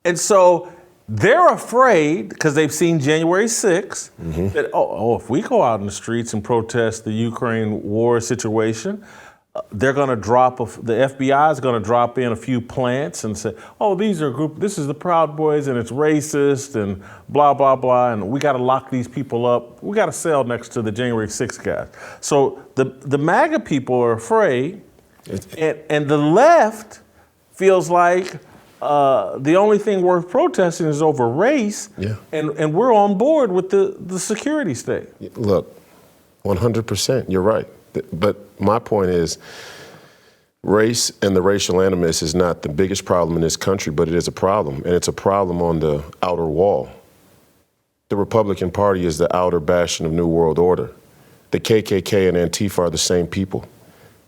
And so they're afraid, because they've seen January 6th, that, if we go out in the streets and protest the Ukraine war situation, they're going to the FBI is going to drop in a few plants and say, this is the Proud Boys and it's racist and blah, blah, blah, and we got to lock these people up. We got a cell next to the January 6th guys. So the MAGA people are afraid, and the left feels like the only thing worth protesting is over race, and we're on board with the security state. Look, 100%, you're right. But my point is, race and the racial animus is not the biggest problem in this country, but it is a problem, and it's a problem on the outer wall. The Republican Party is the outer bastion of New World Order. The KKK and Antifa are the same people.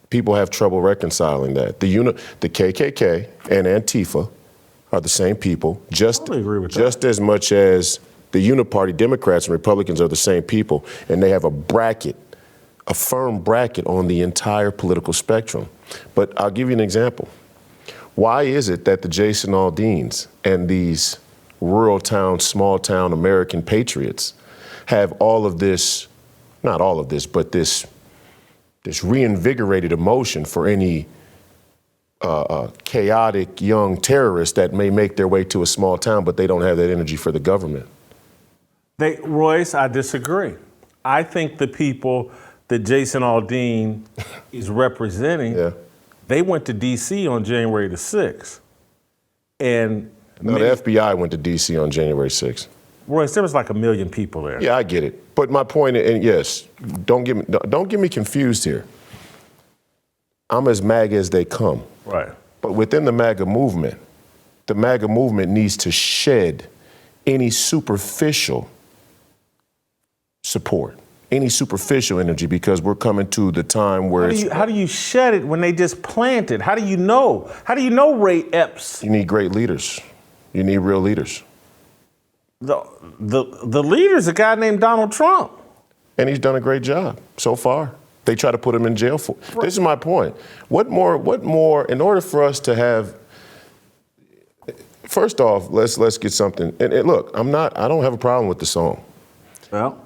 People have trouble reconciling that. The KKK and Antifa are the same people, just as much as the Uniparty Democrats and Republicans are the same people, and they have a firm bracket on the entire political spectrum. But I'll give you an example. Why is it that the Jason Aldeans and these rural town, small town American patriots have all of this, not all of this, but this reinvigorated emotion for any chaotic young terrorist that may make their way to a small town, but they don't have that energy for the government? Royce, I disagree. I think the people that Jason Aldean is representing, they went to D.C. on January the 6th. And the FBI went to D.C. on January 6th. Royce, there was like 1 million people there. Yeah, I get it. But my point, and yes, don't get me confused here. I'm as MAGA as they come. Right. But within the MAGA movement needs to shed any superficial support, any superficial energy, because we're coming to the time where How do you shed it when they just plant it? How do you know? How do you know Ray Epps? you need great leaders. You need real leaders. The leader's a guy named Donald Trump. And he's done a great job so far. They try to put him in jail for. This is my point. What more, in order for us to have, first off, let's get something. And look, I don't have a problem with the song. Well,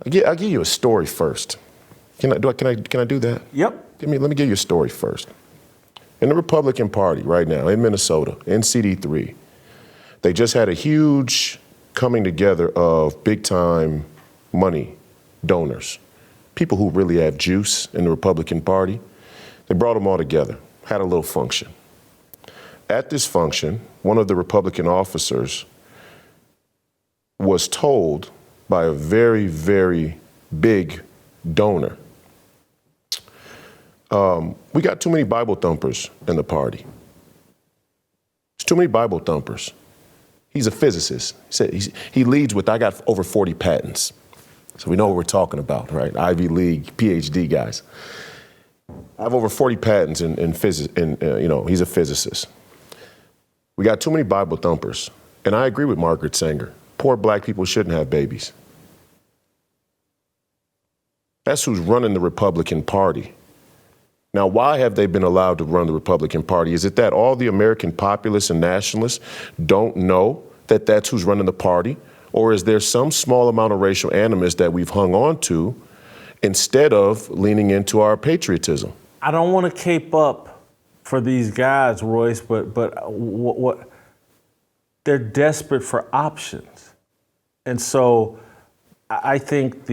I'll give you a story first. Can I do that? yep. Let me give you a story first. In the Republican Party right now in Minnesota, in CD3, they just had a huge coming together of big time money donors, people who really have juice in the Republican Party. They brought them all together, had a little function. At this function, one of the Republican officers was told by a very, very big donor, we got too many Bible thumpers in the party. There's too many Bible thumpers. He's a physicist. He said he leads with, I got over 40 patents. So we know what we're talking about, right? Ivy League, PhD guys. I have over 40 patents in physics, and he's a physicist. We got too many Bible thumpers. And I agree with Margaret Sanger. Poor black people shouldn't have babies. That's who's running the Republican Party. Now, why have they been allowed to run the Republican Party? Is it that all the American populists and nationalists don't know that that's who's running the party? Or is there some small amount of racial animus that we've hung on to instead of leaning into our patriotism? I don't want to cape up for these guys, Royce, but what they're desperate for options. And so I think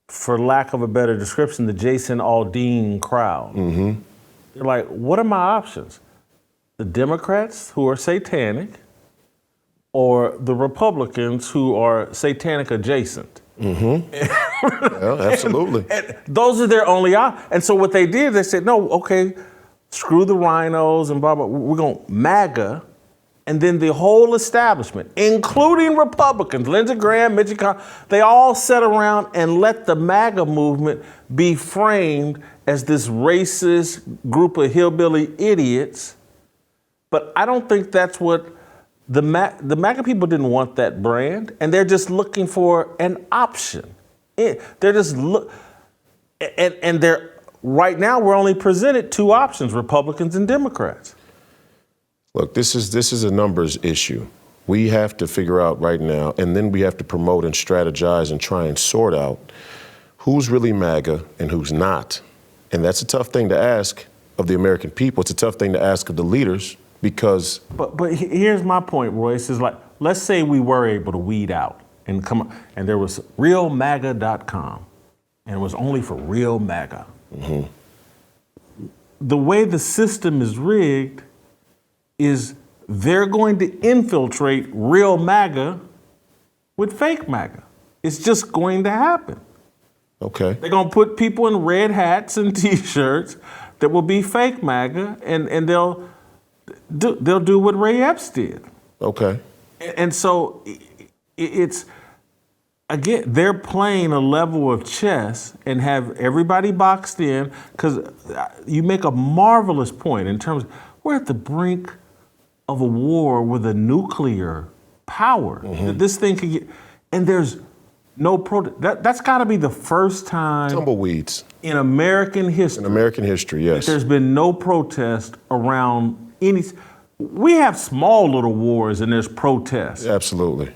for lack of a better description, the Jason Aldean crowd. Mm-hmm. They're like, what are my options? The Democrats, who are satanic, or the Republicans, who are satanic adjacent. Mm-hmm. Yeah, absolutely. And those are their only options. And so what they did, they said, no, okay, screw the rhinos and blah, blah, we're going to MAGA. And then the whole establishment, including Republicans, Lindsey Graham, Mitch McConnell, they all sat around and let the MAGA movement be framed as this racist group of hillbilly idiots. But I don't think that's what the MAGA people didn't want, that brand, and they're just looking for an option. They're just and they're right now we're only presented two options: Republicans and Democrats. Look, this is a numbers issue. We have to figure out right now, and then we have to promote and strategize and try and sort out who's really MAGA and who's not. And that's a tough thing to ask of the American people. It's a tough thing to ask of the leaders because. But here's my point, Royce, is like, let's say we were able to weed out and and there was realmaga.com and it was only for real MAGA. Mm-hmm. The way the system is rigged is they're going to infiltrate real MAGA with fake MAGA. It's just going to happen. Okay. They're going to put people in red hats and T-shirts that will be fake MAGA, and they'll do what Ray Epps did. Okay. And so it's, again, they're playing a level of chess and have everybody boxed in, because you make a marvelous point in terms of we're at the brink of a war with a nuclear power. Mm-hmm. This thing could get, and there's no protest. That's got to be the first time tumbleweeds in American history. In American history, yes. There's been no protest around any. We have small little wars and there's protests. Absolutely.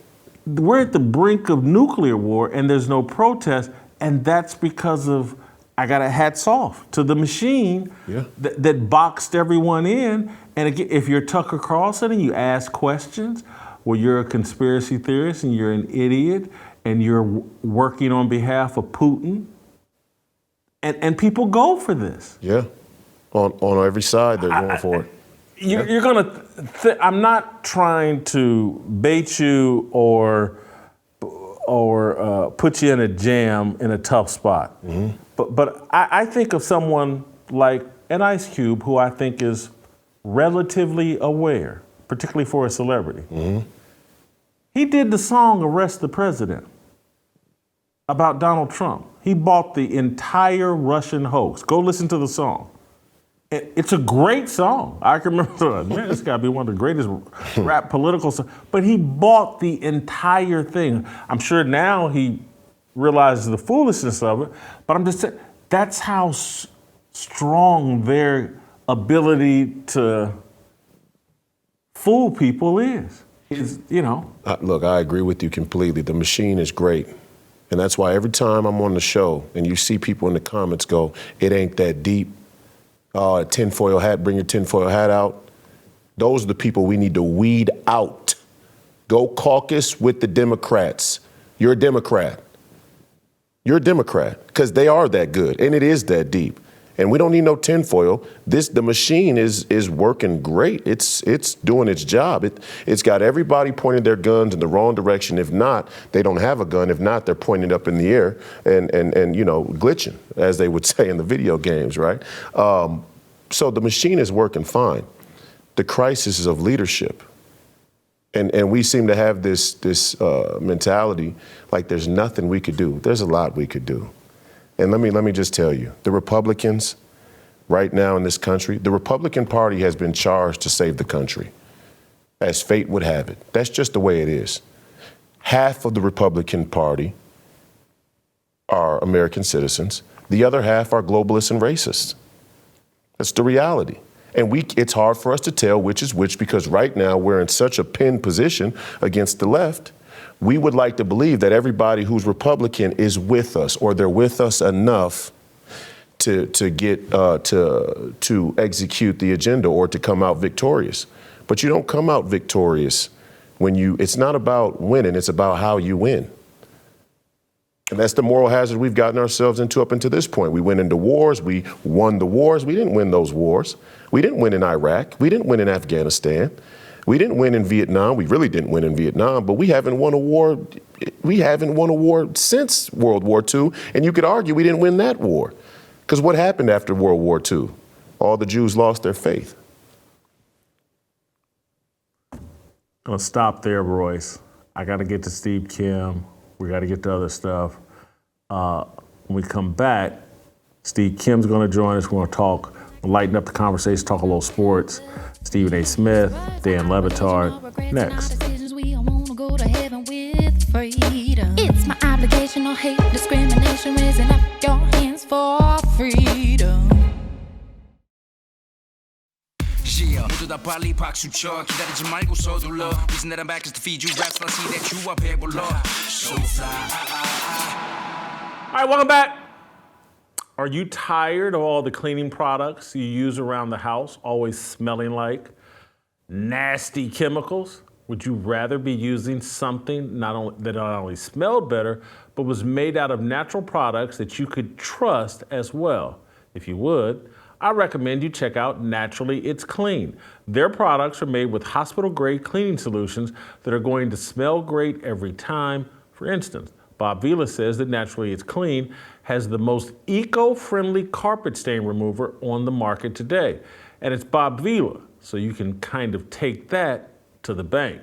We're at the brink of nuclear war and there's no protest, and that's because of, I got a hats off to the machine that boxed everyone in. And again, if you're Tucker Carlson and you ask questions, well, you're a conspiracy theorist and you're an idiot and you're working on behalf of Putin. And people go for this. Yeah, on every side they're going for it. You're gonna. I'm not trying to bait you or put you in a jam in a tough spot. Mm-hmm. But I think of someone like an Ice Cube, who I think is relatively aware, particularly for a celebrity. Mm-hmm. He did the song "Arrest the President." about Donald Trump. He bought the entire Russian hoax. Go listen to the song. It's a great song. I can remember, man, it's got to be one of the greatest rap political songs. But he bought the entire thing. I'm sure now he realizes the foolishness of it, but I'm just saying, that's how strong their ability to fool people is, Look, I agree with you completely. The machine is great. And that's why every time I'm on the show and you see people in the comments go, it ain't that deep. Oh, tinfoil hat, bring your tinfoil hat out. Those are the people we need to weed out. Go caucus with the Democrats. You're a Democrat. You're a Democrat, because they are that good, and it is that deep. And we don't need no tinfoil. The machine is working great. It's doing its job. It's got everybody pointing their guns in the wrong direction. If not, they don't have a gun. If not, they're pointing up in the air and glitching, as they would say in the video games, right? So the machine is working fine. The crisis is of leadership. And we seem to have this mentality like there's nothing we could do. There's a lot we could do. And let me just tell you, the Republicans right now in this country, the Republican Party has been charged to save the country, as fate would have it. That's just the way it is. Half of the Republican Party are American citizens. The other half are globalists and racists. That's the reality. And it's hard for us to tell which is which, because right now we're in such a pinned position against the left. We would like to believe that everybody who's Republican is with us, or they're with us enough to execute the agenda or to come out victorious. But you don't come out victorious it's not about winning, it's about how you win. And that's the moral hazard we've gotten ourselves into up until this point. We went into wars, we won the wars, we didn't win those wars. We didn't win in Iraq, we didn't win in Afghanistan. We didn't win in Vietnam. We really didn't win in Vietnam, but we haven't won a war. We haven't won a war since World War II. And you could argue we didn't win that war. Because what happened after World War II? All the Jews lost their faith. I'm going to stop there, Royce. I got to get to Steve Kim. We got to get to other stuff. When we come back, Steve Kim's going to join us. We're going to talk, lighten up the conversation, talk a little sports. Stephen A. Smith, Dan Batard, next. It's my obligation, no hate, discrimination, raising up your hands for freedom. Yeah, 모두 다 빨리 박수 쳐 기다리지 말고 서둘러 Reason that I'm back is to feed you raps and I see that you are 배불러 So fly All right, welcome back. Are you tired of all the cleaning products you use around the house, always smelling like nasty chemicals? Would you rather be using something that not only smelled better, but was made out of natural products that you could trust as well? If you would, I recommend you check out Naturally It's Clean. Their products are made with hospital-grade cleaning solutions that are going to smell great every time. For instance, Bob Vila says that Naturally It's Clean has the most eco-friendly carpet stain remover on the market today. And it's Bob Vila, so you can kind of take that to the bank.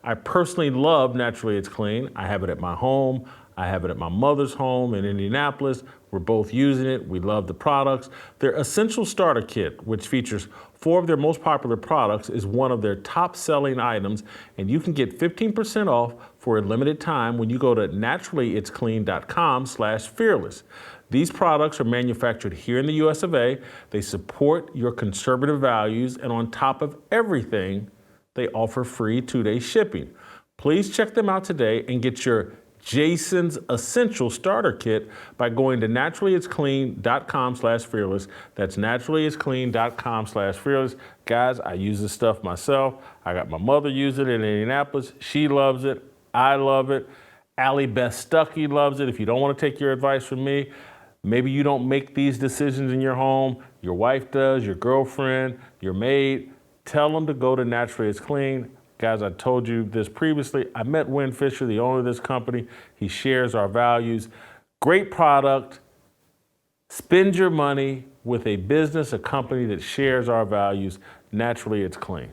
I personally love Naturally It's Clean. I have it at my home. I have it at my mother's home in Indianapolis. We're both using it. We love the products. Their Essential Starter Kit, which features 4 of their most popular products, is one of their top-selling items, and you can get 15% off for a limited time when you go to naturallyitsclean.com/fearless. These products are manufactured here in the US of A. They support your conservative values, and on top of everything, they offer free 2-day shipping. Please check them out today and get your Jason's Essential Starter Kit by going to naturallyitsclean.com/fearless. That's naturallyitsclean.com/fearless. Guys, I use this stuff myself. I got my mother use it in Indianapolis. She loves it. I love it. Allie Beth Stuckey loves it. If you don't want to take your advice from me, maybe you don't make these decisions in your home. Your wife does, your girlfriend, your maid. Tell them to go to Naturally It's Clean. Guys, I told you this previously. I met Win Fisher, the owner of this company. He shares our values. Great product. Spend your money with a business, a company that shares our values. Naturally, it's clean.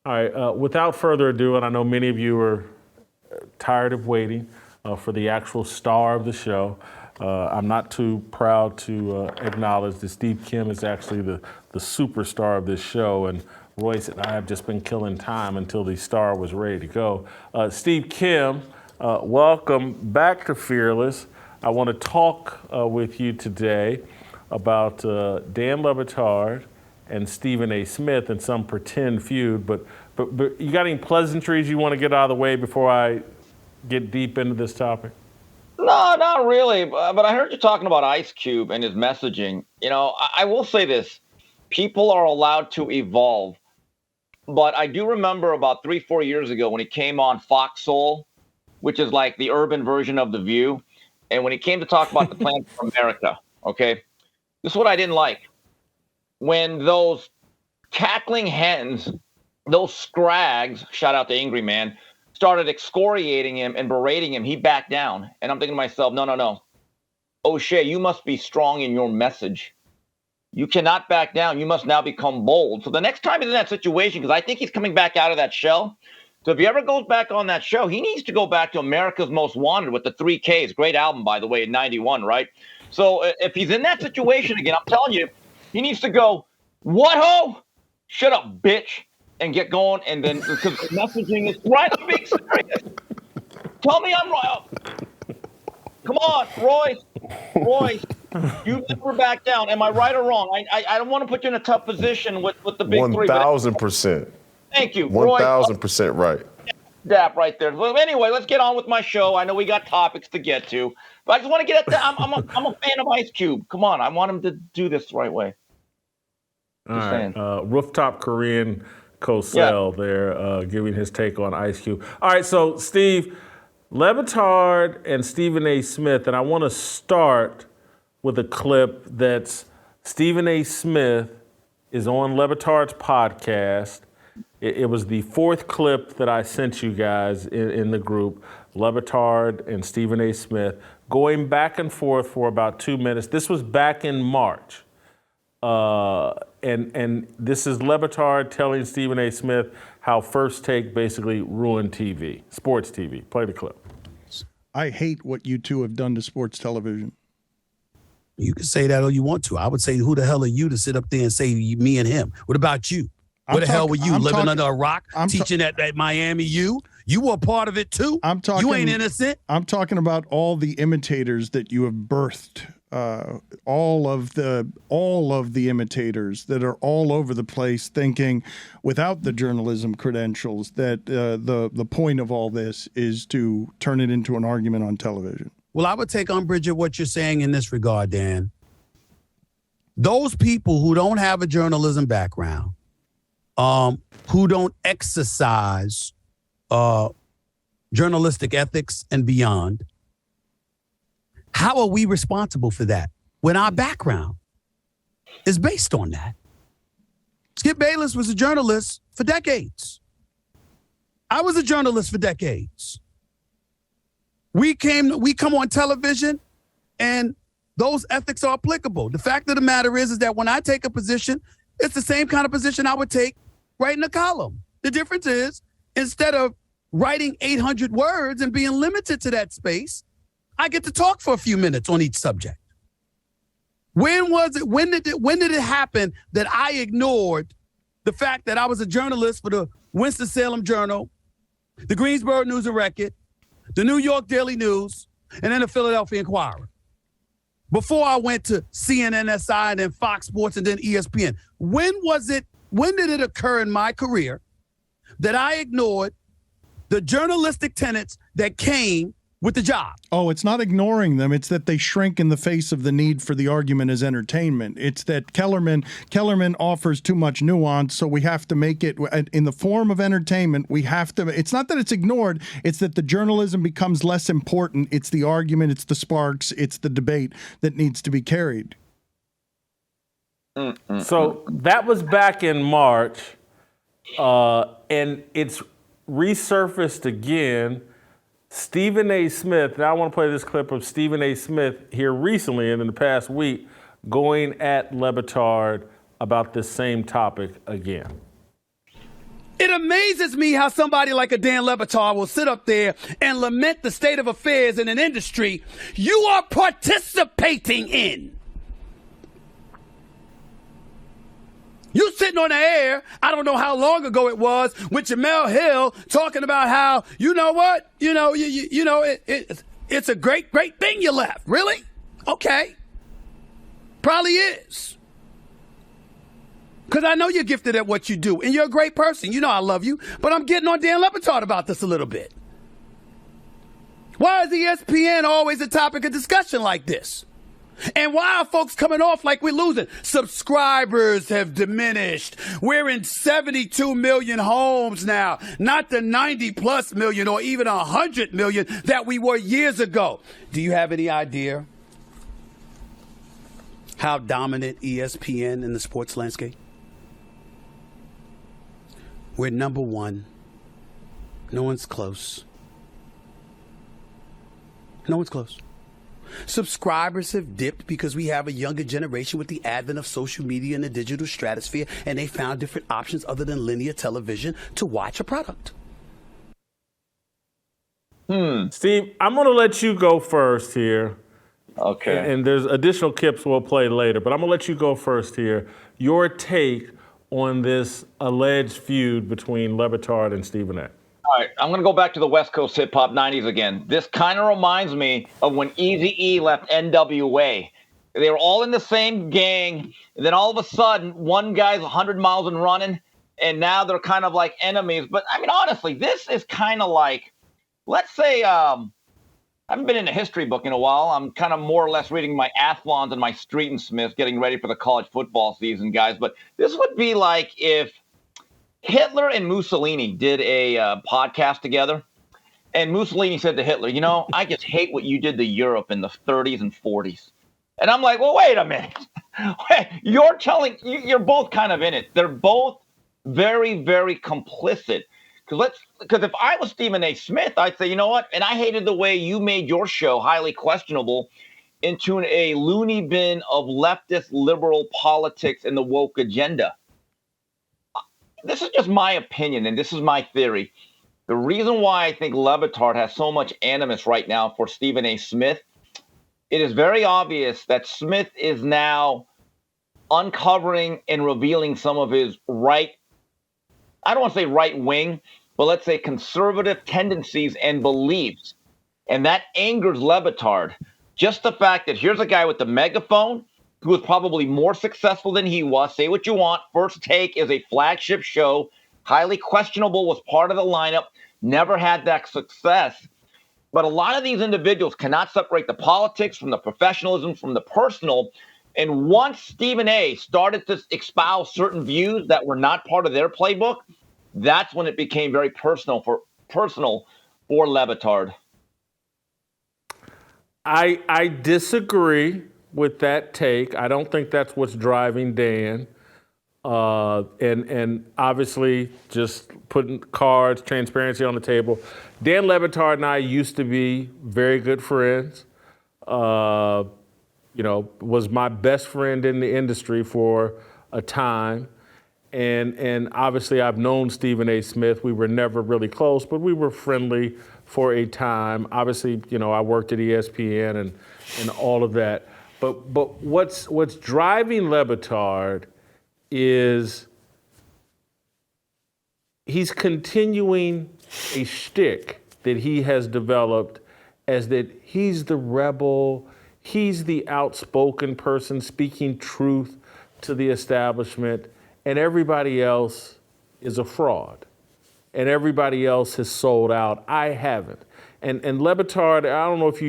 All right, without further ado, and I know many of you are tired of waiting, for the actual star of the show. I'm not too proud to acknowledge that Steve Kim is actually the superstar of this show, and Royce and I have just been killing time until the star was ready to go. Steve Kim, welcome back to Fearless. I want to talk with you today about Dan Le Batard and Stephen A. Smith and some pretend feud, but you got any pleasantries you want to get out of the way before I get deep into this topic? No, not really. But I heard you talking about Ice Cube and his messaging. You know, I will say this. People are allowed to evolve. But I do remember about 3-4 years ago when he came on Fox Soul, which is like the urban version of The View. And when he came to talk about the plan for America, okay, this is what I didn't like. When those cackling hens, those scrags, shout out to Angry Man, started excoriating him and berating him, he backed down. And I'm thinking to myself, no. O'Shea, you must be strong in your message. You cannot back down. You must now become bold. So the next time he's in that situation, because I think he's coming back out of that shell. So if he ever goes back on that show, he needs to go back to America's Most Wanted with the 3Ks. Great album, by the way, in 91, right? So if he's in that situation again, I'm telling you, he needs to go, what ho? Shut up, bitch. And get going. And then, because the messaging is right. I'm being serious. Tell me I'm right. Come on, Royce, you never back down. Am I right or wrong? I don't want to put you in a tough position with the big 1,000%. Thank you. 1,000% right. Dap right there. Well, anyway, let's get on with my show. I know we got topics to get to, but I just want to get at that. I'm a fan of Ice Cube. Come on, I want him to do this the right way. All right. Rooftop Korean Cossell there giving his take on Ice Cube. All right, so Steve, Le Batard and Stephen A. Smith, and I want to start with a clip that's Stephen A. Smith is on Le Batard's podcast. It was the fourth clip that I sent you guys in the group, Le Batard and Stephen A. Smith, going back and forth for about 2 minutes. This was back in March. And this is Le Batard telling Stephen A. Smith how First Take basically ruined TV, sports TV. Play the clip. I hate what you two have done to sports television. You can say that all you want to. I would say, who the hell are you to sit up there and say me and him? What about you? Where the hell were you? Living under a rock, teaching at Miami U? You were a part of it too. You ain't innocent. I'm talking about all the imitators that you have birthed. All of the imitators that are all over the place, thinking without the journalism credentials that the point of all this is to turn it into an argument on television. Well, I would take umbrage at what you're saying in this regard, Dan. Those people who don't have a journalism background, who don't exercise journalistic ethics and beyond, how are we responsible for that when our background is based on that? Skip Bayless was a journalist for decades. I was a journalist for decades. We come on television and those ethics are applicable. The fact of the matter is that when I take a position, it's the same kind of position I would take writing a column. The difference is, instead of writing 800 words and being limited to that space, I get to talk for a few minutes on each subject. When did it happen that I ignored the fact that I was a journalist for the Winston-Salem Journal, the Greensboro News and Record, the New York Daily News, and then the Philadelphia Inquirer? Before I went to CNN-SI and then Fox Sports and then ESPN. When did it occur in my career that I ignored the journalistic tenets that came with the job? Oh, it's not ignoring them. It's that they shrink in the face of the need for the argument as entertainment. It's that Kellerman offers too much nuance, so we have to make it in the form of entertainment. We have to. It's not that it's ignored. It's that the journalism becomes less important. It's the argument. It's the sparks. It's the debate that needs to be carried. So that was back in March, and it's resurfaced again. Stephen A. Smith, now I want to play this clip of Stephen A. Smith here recently and in the past week going at Le Batard about this same topic again. It amazes me how somebody like a Dan Le Batard will sit up there and lament the state of affairs in an industry you are participating in. You sitting on the air, I don't know how long ago it was, with Jamel Hill talking about how, you know what, it's a great thing you left. Really? Okay. Probably is. Because I know you're gifted at what you do, and you're a great person. You know I love you, but I'm getting on Dan Le Batard about this a little bit. Why is ESPN always a topic of discussion like this? And why are folks coming off like we're losing? Subscribers have diminished. We're in 72 million homes now, not the 90 plus million or even 100 million that we were years ago. Do you have any idea how dominant ESPN in the sports landscape? We're number one. No one's close. No one's close. Subscribers have dipped because we have a younger generation with the advent of social media and the digital stratosphere, and they found different options other than linear television to watch a product. Steve, I'm going to let you go first here. Okay. And there's additional clips we'll play later, but I'm going to let you go first here. Your take on this alleged feud between Le Batard and Stephen A. All right, I'm going to go back to the West Coast hip hop 90s again. This kind of reminds me of when Eazy-E left NWA. They were all in the same gang, and then all of a sudden, one guy's 100 miles and running, and now they're kind of like enemies. But, I mean, honestly, this is kind of like, let's say, I haven't been in a history book in a while. I'm kind of more or less reading my Athlons and my Street and Smiths, getting ready for the college football season, guys. But this would be like if Hitler and Mussolini did a podcast together, and Mussolini said to Hitler, I just hate what you did to Europe in the 30s and 40s. And I'm like, well, wait a minute. You're both kind of in it. They're both very, very complicit. Because if I was Stephen A. Smith, I'd say, you know what? And I hated the way you made your show highly questionable into a loony bin of leftist liberal politics and the woke agenda. This is just my opinion, and this is my theory. The reason why I think Le Batard has so much animus right now for Stephen A. Smith, it is very obvious that Smith is now uncovering and revealing some of his I don't want to say right wing, but let's say conservative tendencies and beliefs. And that angers Le Batard. Just the fact that here's a guy with the megaphone who was probably more successful than he was. Say what you want. First Take is a flagship show. Highly questionable, was part of the lineup. Never had that success. But a lot of these individuals cannot separate the politics from the professionalism from the personal. And once Stephen A. started to espouse certain views that were not part of their playbook, that's when it became very personal for Le Batard. I disagree with that take. I don't think that's what's driving Dan. And obviously just putting cards, transparency on the table. Dan Le Batard and I used to be very good friends. Was my best friend in the industry for a time. And obviously I've known Stephen A. Smith. We were never really close, but we were friendly for a time. Obviously, I worked at ESPN and all of that. But what's driving Le Batard is he's continuing a shtick that he has developed as that he's the rebel, he's the outspoken person speaking truth to the establishment, and everybody else is a fraud. And everybody else has sold out. I haven't. And Le Batard, I don't know if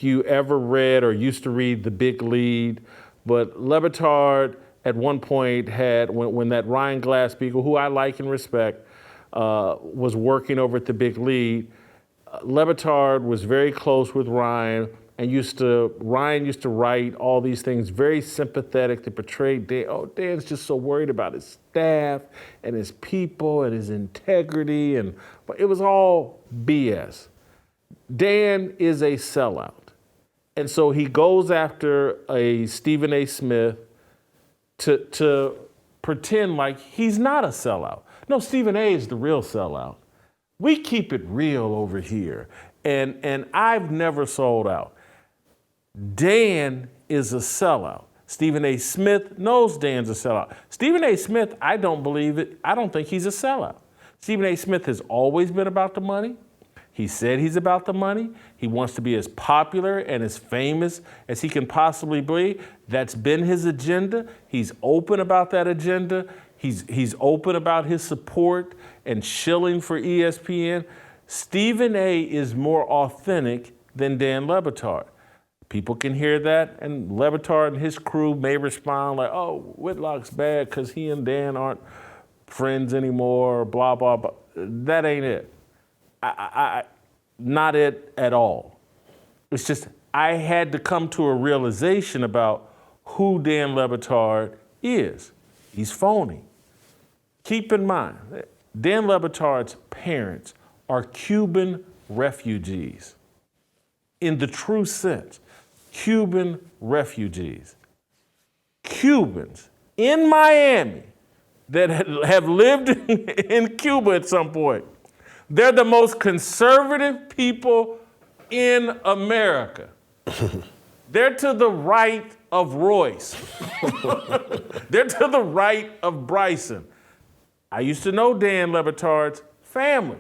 you ever read or used to read The Big Lead, but Le Batard at one point had, when that Ryan Glass-Steagall, who I like and respect, was working over at The Big Lead, Le Batard was very close with Ryan, and Ryan used to write all these things very sympathetic to portray Dan. Oh, Dan's just so worried about his staff and his people and his integrity, but it was all BS. Dan is a sellout. And so he goes after a Stephen A. Smith to pretend like he's not a sellout. No, Stephen A is the real sellout. We keep it real over here. And I've never sold out. Dan is a sellout. Stephen A. Smith knows Dan's a sellout. Stephen A. Smith, I don't believe it. I don't think he's a sellout. Stephen A. Smith has always been about the money. He said he's about the money. He wants to be as popular and as famous as he can possibly be. That's been his agenda. He's open about that agenda. He's open about his support and shilling for ESPN. Stephen A. is more authentic than Dan Le Batard. People can hear that, and Le Batard and his crew may respond like, oh, Whitlock's bad because he and Dan aren't friends anymore, blah, blah, blah. That ain't it. Not it at all. It's just I had to come to a realization about who Dan Le Batard is. He's phony. Keep in mind, Dan Le Batard's parents are Cuban refugees. In the true sense, Cuban refugees. Cubans in Miami that have lived in Cuba at some point. They're the most conservative people in America. They're to the right of Royce. They're to the right of Bryson. I used to know Dan Le Batard's family.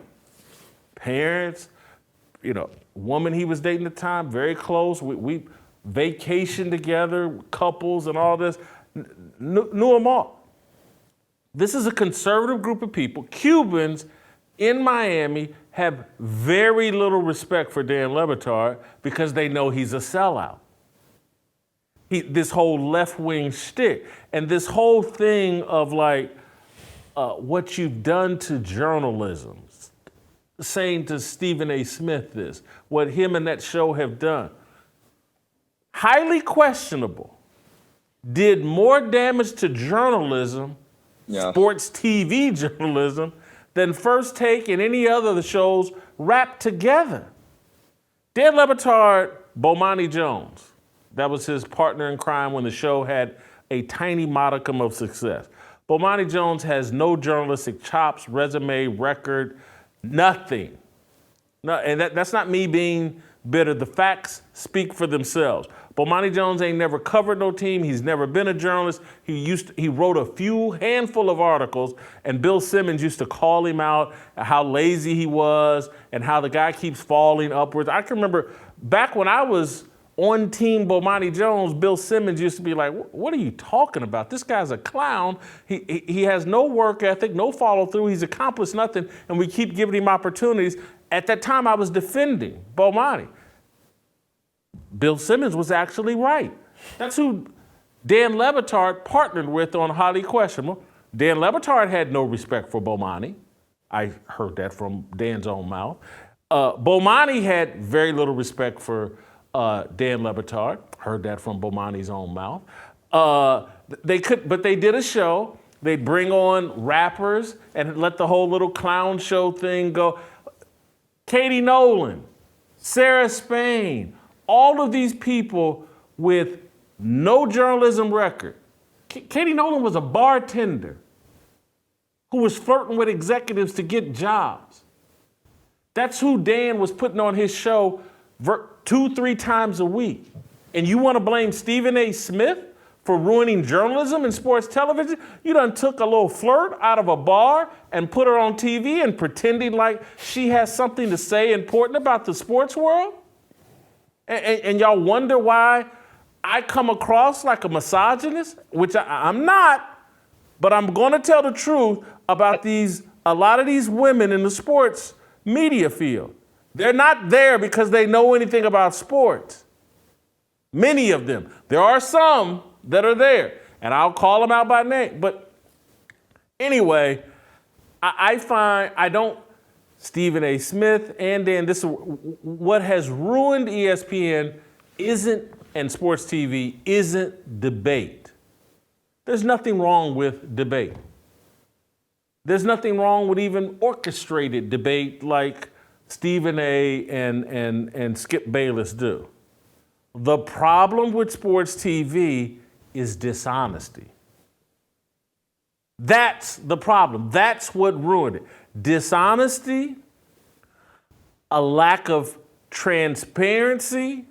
Parents, woman he was dating at the time, very close. We vacationed together, couples and all this. Knew them all. This is a conservative group of people. Cubans in Miami have very little respect for Dan Le Batard because they know he's a sellout. This whole left-wing shtick and this whole thing of what you've done to journalism, saying to Stephen A. Smith this, what him and that show have done. Highly questionable. Did more damage to journalism, sports TV journalism, than First Take and any other of the shows wrapped together. Dan Le Batard, Bomani Jones, that was his partner in crime when the show had a tiny modicum of success. Bomani Jones has no journalistic chops, resume, record, nothing. No, and that's not me being bitter. The facts speak for themselves. Bomani Jones ain't never covered no team. He's never been a journalist. He wrote a handful of articles, and Bill Simmons used to call him out how lazy he was and how the guy keeps falling upwards. I can remember back when I was on Team Bomani Jones, Bill Simmons used to be like, what are you talking about? This guy's a clown. He has no work ethic, no follow through. He's accomplished nothing, and we keep giving him opportunities. At that time, I was defending Bomani. Bill Simmons was actually right. That's who Dan Le Batard partnered with on Highly Questionable. Dan Le Batard had no respect for Bomani. I heard that from Dan's own mouth. Bomani had very little respect for Dan Le Batard. Heard that from Bomani's own mouth. But they did a show. They'd bring on rappers and let the whole little clown show thing go. Katie Nolan, Sarah Spain, all of these people with no journalism record. Katie Nolan was a bartender who was flirting with executives to get jobs. That's who Dan was putting on his show 2-3 times a week. And you want to blame Stephen A. Smith for ruining journalism and sports television? You done took a little flirt out of a bar and put her on TV and pretending like she has something to say important about the sports world? And y'all wonder why I come across like a misogynist, which I'm not, but I'm going to tell the truth about a lot of these women in the sports media field. They're not there because they know anything about sports. Many of them. There are some that are there, and I'll call them out by name. But anyway, Stephen A. Smith and Dan, this is what has ruined ESPN and sports TV isn't debate. There's nothing wrong with debate. There's nothing wrong with even orchestrated debate like Stephen A. and Skip Bayless do. The problem with sports TV is dishonesty. That's the problem. That's what ruined it. Dishonesty, a lack of transparency,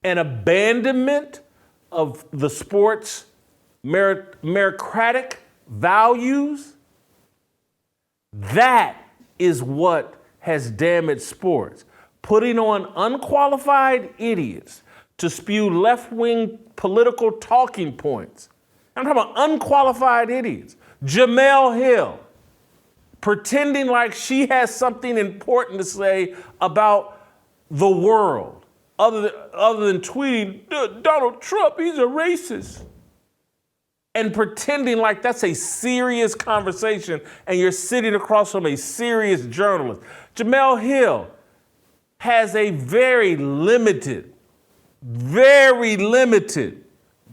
and abandonment of the sport's meritocratic values. That is what has damaged sports. Putting on unqualified idiots to spew left-wing political talking points. I'm talking about unqualified idiots. Jemele Hill, pretending like she has something important to say about the world, other than tweeting, Donald Trump, he's a racist. And pretending like that's a serious conversation and you're sitting across from a serious journalist. Jemele Hill has a very limited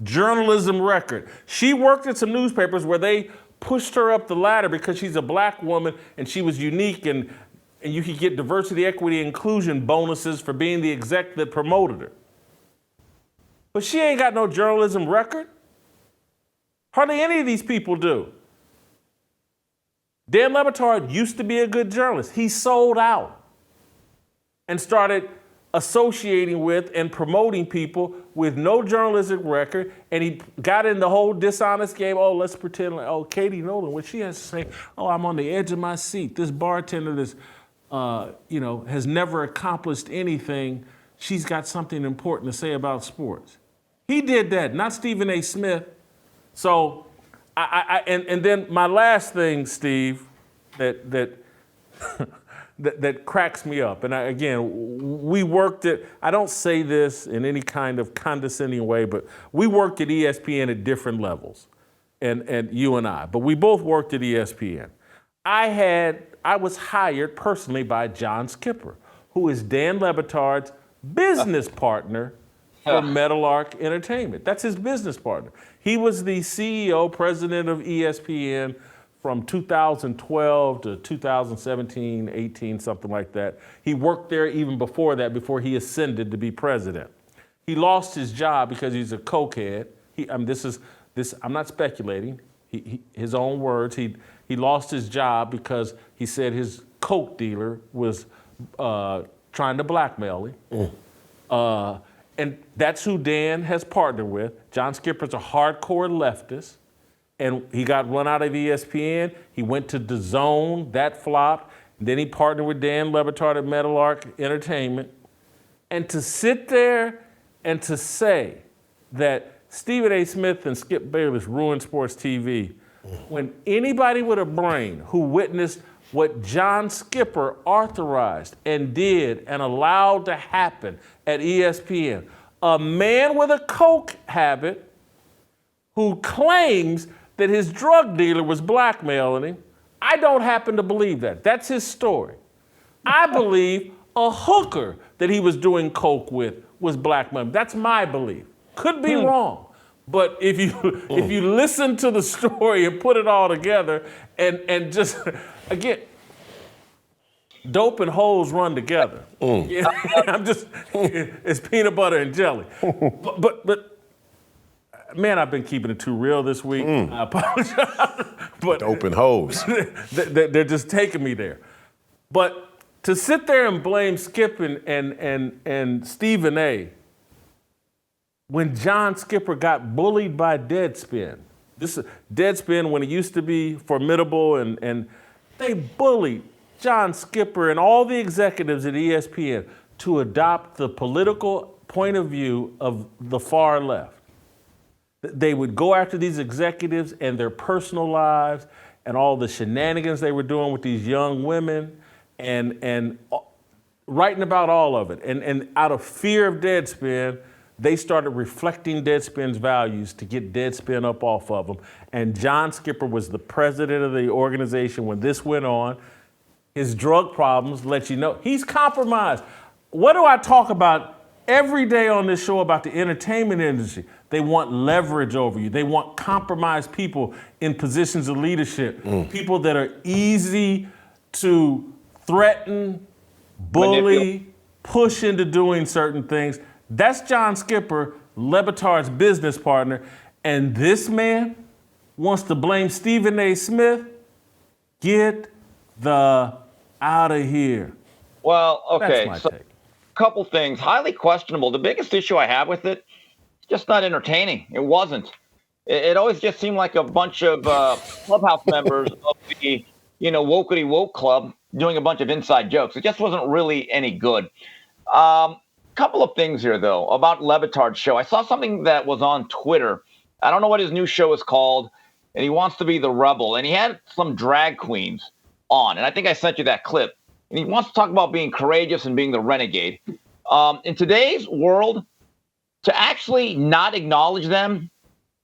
journalism record. She worked at some newspapers where they pushed her up the ladder because she's a black woman and she was unique, and you could get diversity, equity, inclusion bonuses for being the exec that promoted her. But she ain't got no journalism record. Hardly any of these people do. Dan Le Batard used to be a good journalist. He sold out and started associating with and promoting people with no journalistic record, and he got in the whole dishonest game. Oh, let's pretend like, oh, Katie Nolan, what she has to say, oh, I'm on the edge of my seat. This bartender that's, has never accomplished anything, she's got something important to say about sports. He did that, not Stephen A. Smith. So, and then my last thing, Steve, that cracks me up. And we worked at, I don't say this in any kind of condescending way, but we worked at ESPN at different levels, and you and I, but we both worked at ESPN. I was hired personally by John Skipper, who is Dan Le Batard's business partner for Meadowlark Entertainment. That's his business partner. He was the CEO, president of ESPN from 2012 to 2017, 18, something like that. He worked there even before that, before he ascended to be president. He lost his job because he's a cokehead. I'm not speculating. His own words. He lost his job because he said his coke dealer was trying to blackmail him. And that's who Dan has partnered with. John Skipper's a hardcore leftist. And he got run out of ESPN. He went to DAZN, that flopped. And then he partnered with Dan Le Batard at Meadowlark Entertainment. And to sit there and to say that Stephen A. Smith and Skip Bayless ruined sports TV, when anybody with a brain who witnessed what John Skipper authorized and did and allowed to happen at ESPN, a man with a coke habit who claims that his drug dealer was blackmailing him, I don't happen to believe that. That's his story. I believe a hooker that he was doing coke with was blackmailing. That's my belief. Could be wrong. But if you listen to the story and put it all together and just, again, dope and hoes run together. Yeah, it's peanut butter and jelly. But man, I've been keeping it too real this week. I apologize. But dope and hoes. They're just taking me there. But to sit there and blame Skip and Stephen A. when John Skipper got bullied by Deadspin. This is Deadspin when it used to be formidable, and they bullied John Skipper and all the executives at ESPN to adopt the political point of view of the far left. They would go after these executives and their personal lives and all the shenanigans they were doing with these young women and writing about all of it. And out of fear of Deadspin, they started reflecting Deadspin's values to get Deadspin up off of them. And John Skipper was the president of the organization when this went on. His drug problems let you know he's compromised. What do I talk about every day on this show about the entertainment industry? They want leverage over you. They want compromised people in positions of leadership, people that are easy to threaten, bully, push into doing certain things. That's John Skipper, Le Batard's business partner. And this man wants to blame Stephen A. Smith, get the out of here. Well, okay. That's So, my take. couple things. Highly questionable. The biggest issue I have with it, it's just not entertaining. It wasn't. It always just seemed like a bunch of clubhouse members of the, wokety woke club doing a bunch of inside jokes. It just wasn't really any good. Couple of things here, though, about Levitard's show. I saw something that was on Twitter. I don't know what his new show is called, and he wants to be the rebel. And he had some drag queens on, and I think I sent you that clip. And he wants to talk about being courageous and being the renegade. In today's world, to actually not acknowledge them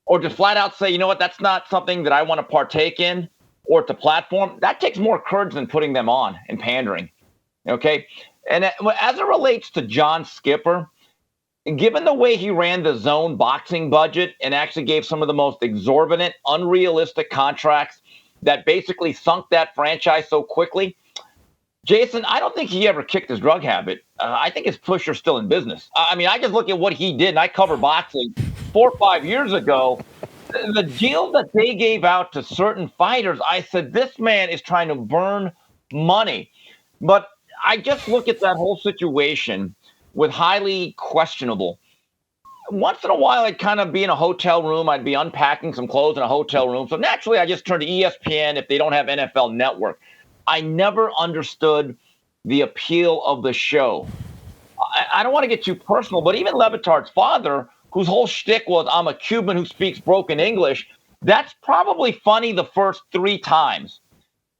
or to flat out say, you know what, that's not something that I want to partake in or to platform, that takes more courage than putting them on and pandering. Okay? And as it relates to John Skipper, given the way he ran the zone boxing budget and actually gave some of the most exorbitant, unrealistic contracts that basically sunk that franchise so quickly, Jason, I don't think he ever kicked his drug habit. I think his pusher's still in business. I mean, I just look at what he did, and I covered boxing 4 or 5 years ago. The deal that they gave out to certain fighters, I said, this man is trying to burn money. But I just look at that whole situation with highly questionable. Once in a while, I'd kind of be in a hotel room. I'd be unpacking some clothes in a hotel room. So naturally, I just turn to ESPN if they don't have NFL Network. I never understood the appeal of the show. I don't want to get too personal, but even Levitard's father, whose whole shtick was, I'm a Cuban who speaks broken English, that's probably funny the first 3 times.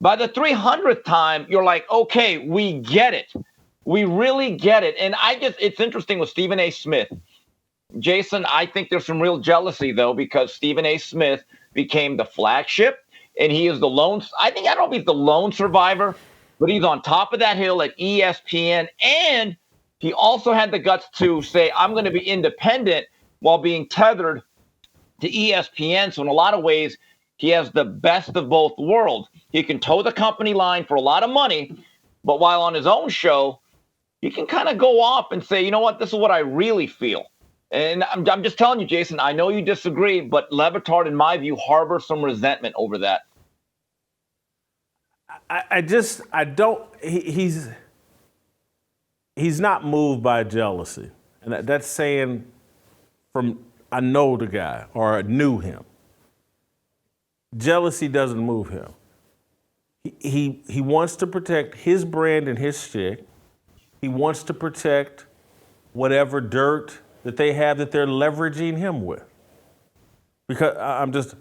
By the 300th time, you're like, okay, we get it. We really get it. And it's interesting with Stephen A. Smith. Jason, I think there's some real jealousy, though, because Stephen A. Smith became the flagship. And he is the lone, I don't know if he's the lone survivor, but he's on top of that hill at ESPN. And he also had the guts to say, I'm going to be independent while being tethered to ESPN. So in a lot of ways, he has the best of both worlds. He can toe the company line for a lot of money, but while on his own show, he can kind of go off and say, you know what, this is what I really feel. And I'm just telling you, Jason, I know you disagree, but Levitard, in my view, harbors some resentment over that. He's not moved by jealousy. And that's saying from, I know the guy or knew him. Jealousy doesn't move him. He wants to protect his brand and his shtick. He wants to protect whatever dirt that they have that they're leveraging him with. Because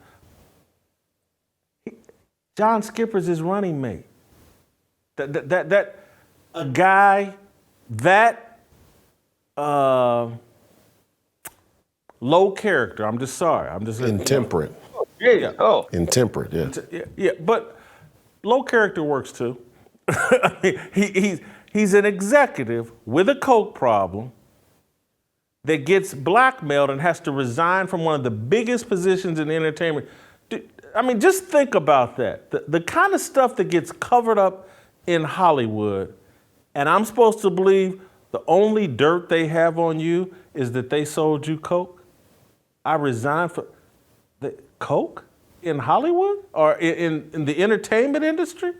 John Skipper's his running mate. That a guy that low character. I'm just sorry. I'm just intemperate. Yeah. Oh, intemperate. Yeah. Yeah, but low character works too. He's an executive with a coke problem that gets blackmailed and has to resign from one of the biggest positions in entertainment. I mean, just think about that. The kind of stuff that gets covered up in Hollywood, and I'm supposed to believe the only dirt they have on you is that they sold you coke? I resigned for the coke in Hollywood or in the entertainment industry?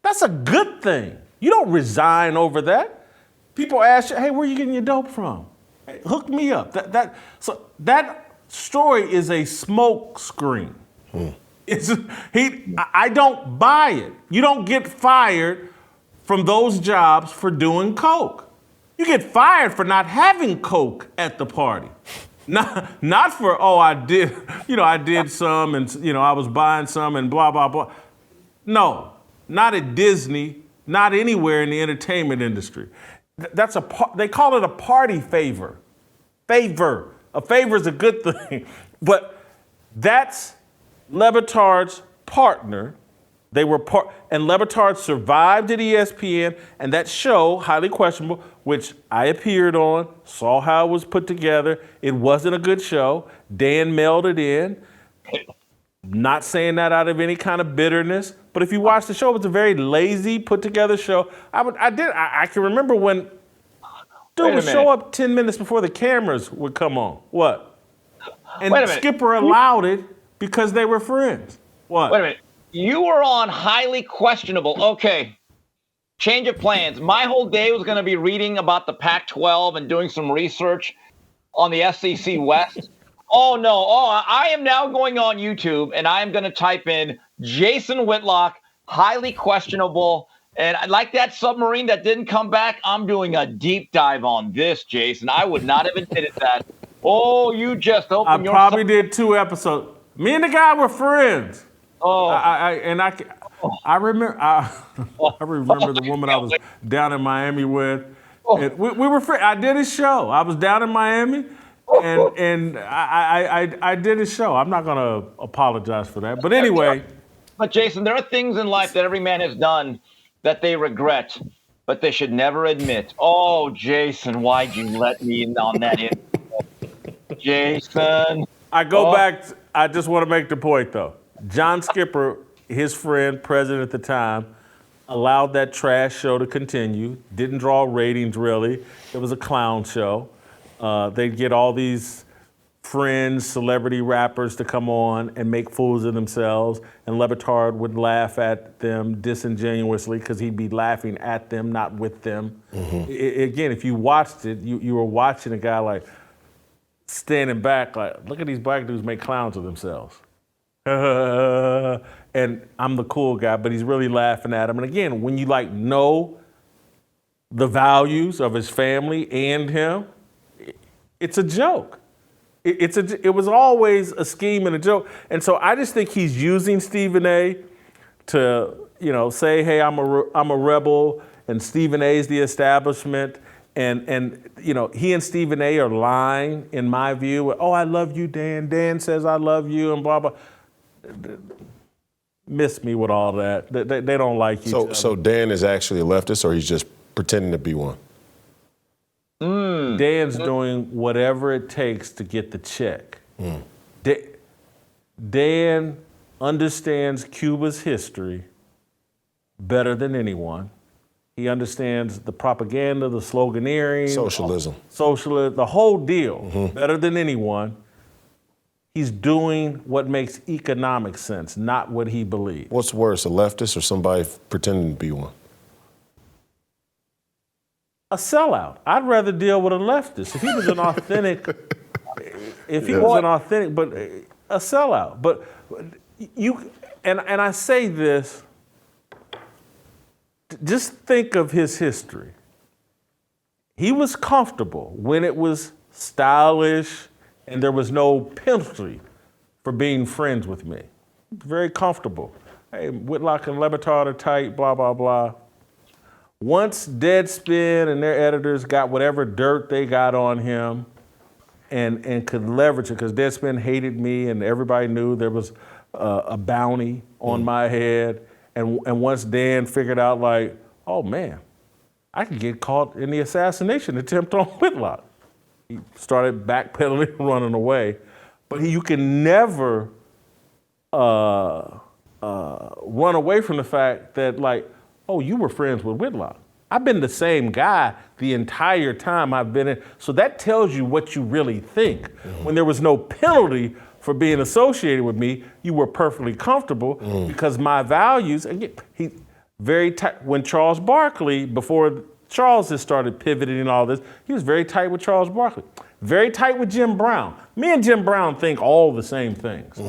That's a good thing. You don't resign over that. People ask you, hey, where are you getting your dope from? Hey, hook me up. So that story is a smoke screen. I don't buy it. You don't get fired from those jobs for doing coke. You get fired for not having coke at the party. Not for, I did some and, I was buying some and blah, blah, blah. No, not at Disney, not anywhere in the entertainment industry. They call it a party favor. A favor is a good thing. But that's Levitard's partner. And Levitard survived at ESPN, and that show, highly questionable, which I appeared on, saw how it was put together. It wasn't a good show. Dan mailed it in. Not saying that out of any kind of bitterness, but if you watch the show, it's a very lazy, put together show. I can remember when dude would show up 10 minutes before the cameras would come on. What? And Skipper allowed it because they were friends. What? Wait a minute. You were on highly questionable. Okay. Change of plans. My whole day was going to be reading about the Pac-12 and doing some research on the SEC West. Oh, no. Oh, I am now going on YouTube, and I am going to type in Jason Whitlock, highly questionable. And like that submarine that didn't come back, I'm doing a deep dive on this, Jason. I would not have admitted that. Oh, you just opened your... I probably did 2 episodes. Me and the guy were friends. Oh. I remember the woman I was down in Miami with. And we were friends. I did his show. I was down in Miami, and I did his show. I'm not going to apologize for that. But anyway. But Jason, there are things in life that every man has done that they regret, but they should never admit. Oh, Jason, why'd you let me in on that info? Jason. I go back. I just want to make the point, though. John Skipper, his friend, president at the time, allowed that trash show to continue. Didn't draw ratings, really. It was a clown show. They'd get all these friends, celebrity rappers to come on and make fools of themselves, and Batard would laugh at them disingenuously because he'd be laughing at them, not with them. Again, if you watched it, you were watching a guy like standing back like, look at these black dudes make clowns of themselves. And I'm the cool guy, but he's really laughing at him. And again, when you like know the values of his family and him, it's a joke. It was always a scheme and a joke. And so I just think he's using Stephen A. to, say, hey, I'm a rebel, and Stephen A. is the establishment. And he and Stephen A. are lying, in my view. Oh, I love you, Dan. Dan says I love you, and blah, blah. Miss me with all that. They don't like each other. So Dan is actually a leftist, or he's just pretending to be one? Dan's doing whatever it takes to get the check. Dan understands Cuba's history better than anyone. He understands the propaganda, the sloganeering. Socialism, the whole deal, better than anyone. He's doing what makes economic sense, not what he believes. What's worse, a leftist or somebody pretending to be one? A sellout. I'd rather deal with a leftist. If he was an authentic, but a sellout. But and I say this, just think of his history. He was comfortable when it was stylish and there was no penalty for being friends with me. Very comfortable. Hey, Whitlock and Batard are tight, blah, blah, blah. Once Deadspin and their editors got whatever dirt they got on him and could leverage it, because Deadspin hated me and everybody knew there was a bounty on my head. And once Dan figured out, like, oh man, I could get caught in the assassination attempt on Whitlock. He started backpedaling and running away. But you can never run away from the fact that, like, oh, you were friends with Whitlock. I've been the same guy the entire time I've been in. So that tells you what you really think. When there was no penalty for being associated with me, you were perfectly comfortable because my values, again, he very tight. When Charles Barkley, before Charles had started pivoting and all this, he was very tight with Charles Barkley. Very tight with Jim Brown. Me and Jim Brown think all the same things,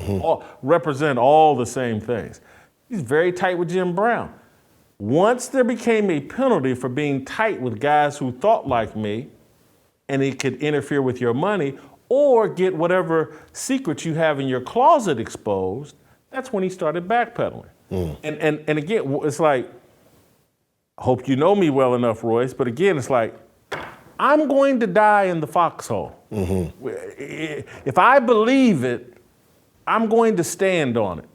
represent all the same things. He's very tight with Jim Brown. Once there became a penalty for being tight with guys who thought like me, and it could interfere with your money or get whatever secrets you have in your closet exposed, that's when he started backpedaling. And again, it's like, I hope you know me well enough, Royce, but again, it's like, I'm going to die in the foxhole. If I believe it, I'm going to stand on it,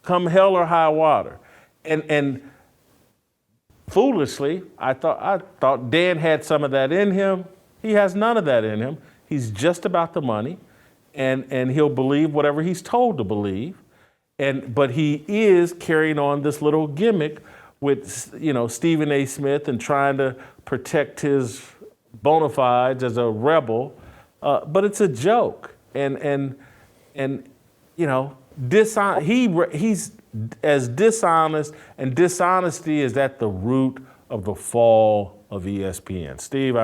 come hell or high water. And foolishly, I thought Dan had some of that in him. He has none of that in him. He's just about the money, and he'll believe whatever he's told to believe. But he is carrying on this little gimmick with, Stephen A. Smith and trying to protect his bona fides as a rebel. But it's a joke, and he's as dishonest, and dishonesty is at the root of the fall of ESPN. Steve,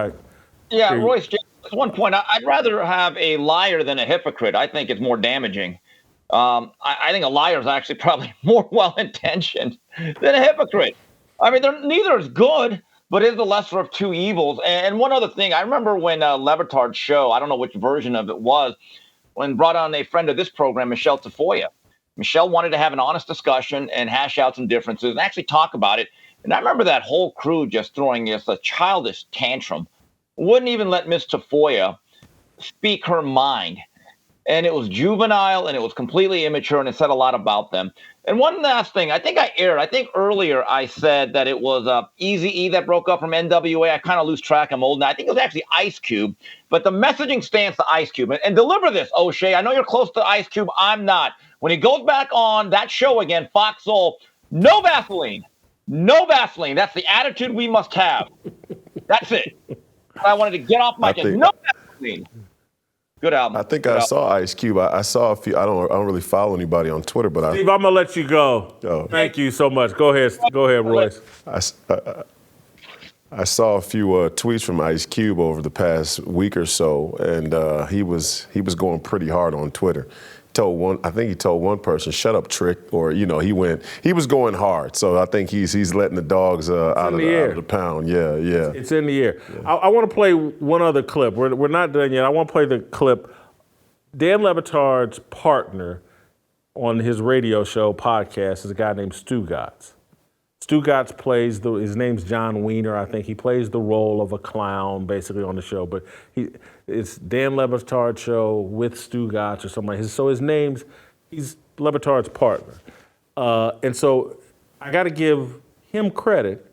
Royce, just one point. I'd rather have a liar than a hypocrite. I think it's more damaging. I think a liar is actually probably more well-intentioned than a hypocrite. I mean, neither is good, but is the lesser of two evils. And one other thing, I remember when Batard's show, I don't know which version of it was, when brought on a friend of this program, Michelle Tafoya. Michelle wanted to have an honest discussion and hash out some differences and actually talk about it. And I remember that whole crew just throwing this a childish tantrum. Wouldn't even let Miss Tafoya speak her mind. And it was juvenile and it was completely immature, and it said a lot about them. And one last thing, I think earlier I said that it was Eazy-E that broke up from NWA. I kind of lose track. I'm old now. I think it was actually Ice Cube. But the messaging stands to Ice Cube. And deliver this, O'Shea. I know you're close to Ice Cube. I'm not. When he goes back on that show again, Fox Soul, no Vaseline. No Vaseline. That's the attitude we must have. That's it. I wanted to get off my chest. No Vaseline. Good album. I think I saw Ice Cube. I saw a few. I don't really follow anybody on Twitter, but Steve, I'm gonna let you go. Oh. Thank you so much. Go ahead, Royce. I saw a few tweets from Ice Cube over the past week or so, and he was going pretty hard on Twitter. I think he told one person, "Shut up, Trick," or he was going hard. So I think he's letting the dogs out of the pound. Yeah. It's in the air. Yeah. I want to play one other clip. We're not done yet. I want to play the clip. Dan Le Batard's partner on his radio show podcast is a guy named Stu Gatz. Stu Gatz plays his name's John Wiener, I think. He plays the role of a clown basically on the show, but it's Dan Le Batard's show with Stu Gatz or something like that. So he's Le Batard's partner. And so I got to give him credit.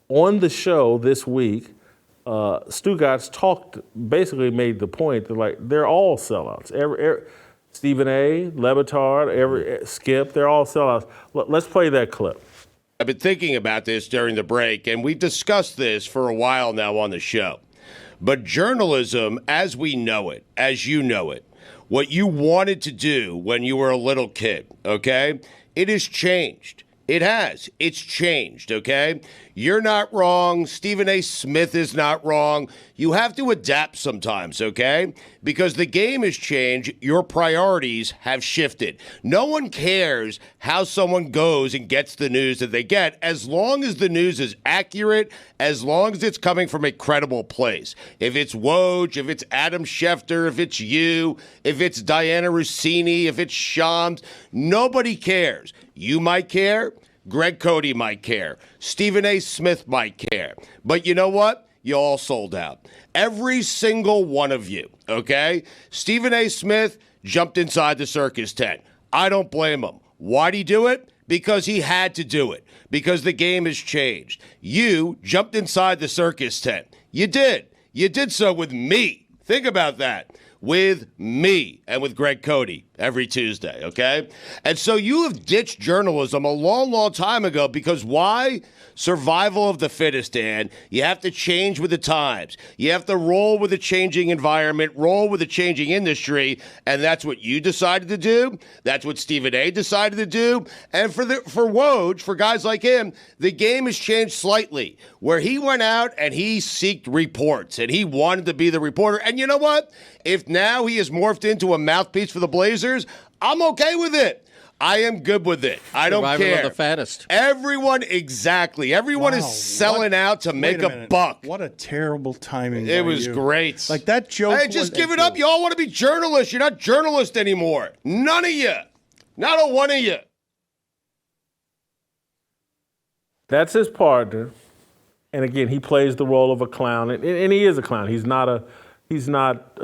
On the show this week, Stu Gatz basically made the point that they're all sellouts. Stephen A., Le Batard, Skip, they're all sellouts. Let's play that clip. I've been thinking about this during the break, and we've discussed this for a while now on the show. But journalism, as we know it, as you know it, what you wanted to do when you were a little kid, okay, it has changed. It has. It's changed, okay? You're not wrong. Stephen A. Smith is not wrong. You have to adapt sometimes, okay? Because the game has changed. Your priorities have shifted. No one cares how someone goes and gets the news that they get as long as the news is accurate, as long as it's coming from a credible place. If it's Woj, if it's Adam Schefter, if it's you, if it's Diana Rossini, if it's Shams, nobody cares. You might care. Greg Cody might care. Stephen A. Smith might care. But you know what? You all sold out. Every single one of you, okay? Stephen A. Smith jumped inside the circus tent. I don't blame him. Why'd he do it? Because he had to do it. Because the game has changed. You jumped inside the circus tent. You did. You did so with me. Think about that. With me and with Greg Cody every Tuesday, okay? And so you have ditched journalism a long, long time ago because why? Survival of the fittest, Dan. You have to change with the times. You have to roll with the changing environment, roll with the changing industry, and that's what you decided to do. That's what Stephen A. decided to do. And for Woj, for guys like him, the game has changed slightly, where he went out and he seeked reports, and he wanted to be the reporter. And you know what? If now he has morphed into a mouthpiece for the Blazers, I'm okay with it. I am good with it. I don't care. Survival of the fattest. Everyone is selling out to make a buck. What a terrible timing. It was great. Like that joke. Hey, just give it up. You all want to be journalists. You're not journalists anymore. None of you. Not a one of you. That's his partner. And again, he plays the role of a clown. And he is a clown. He's not a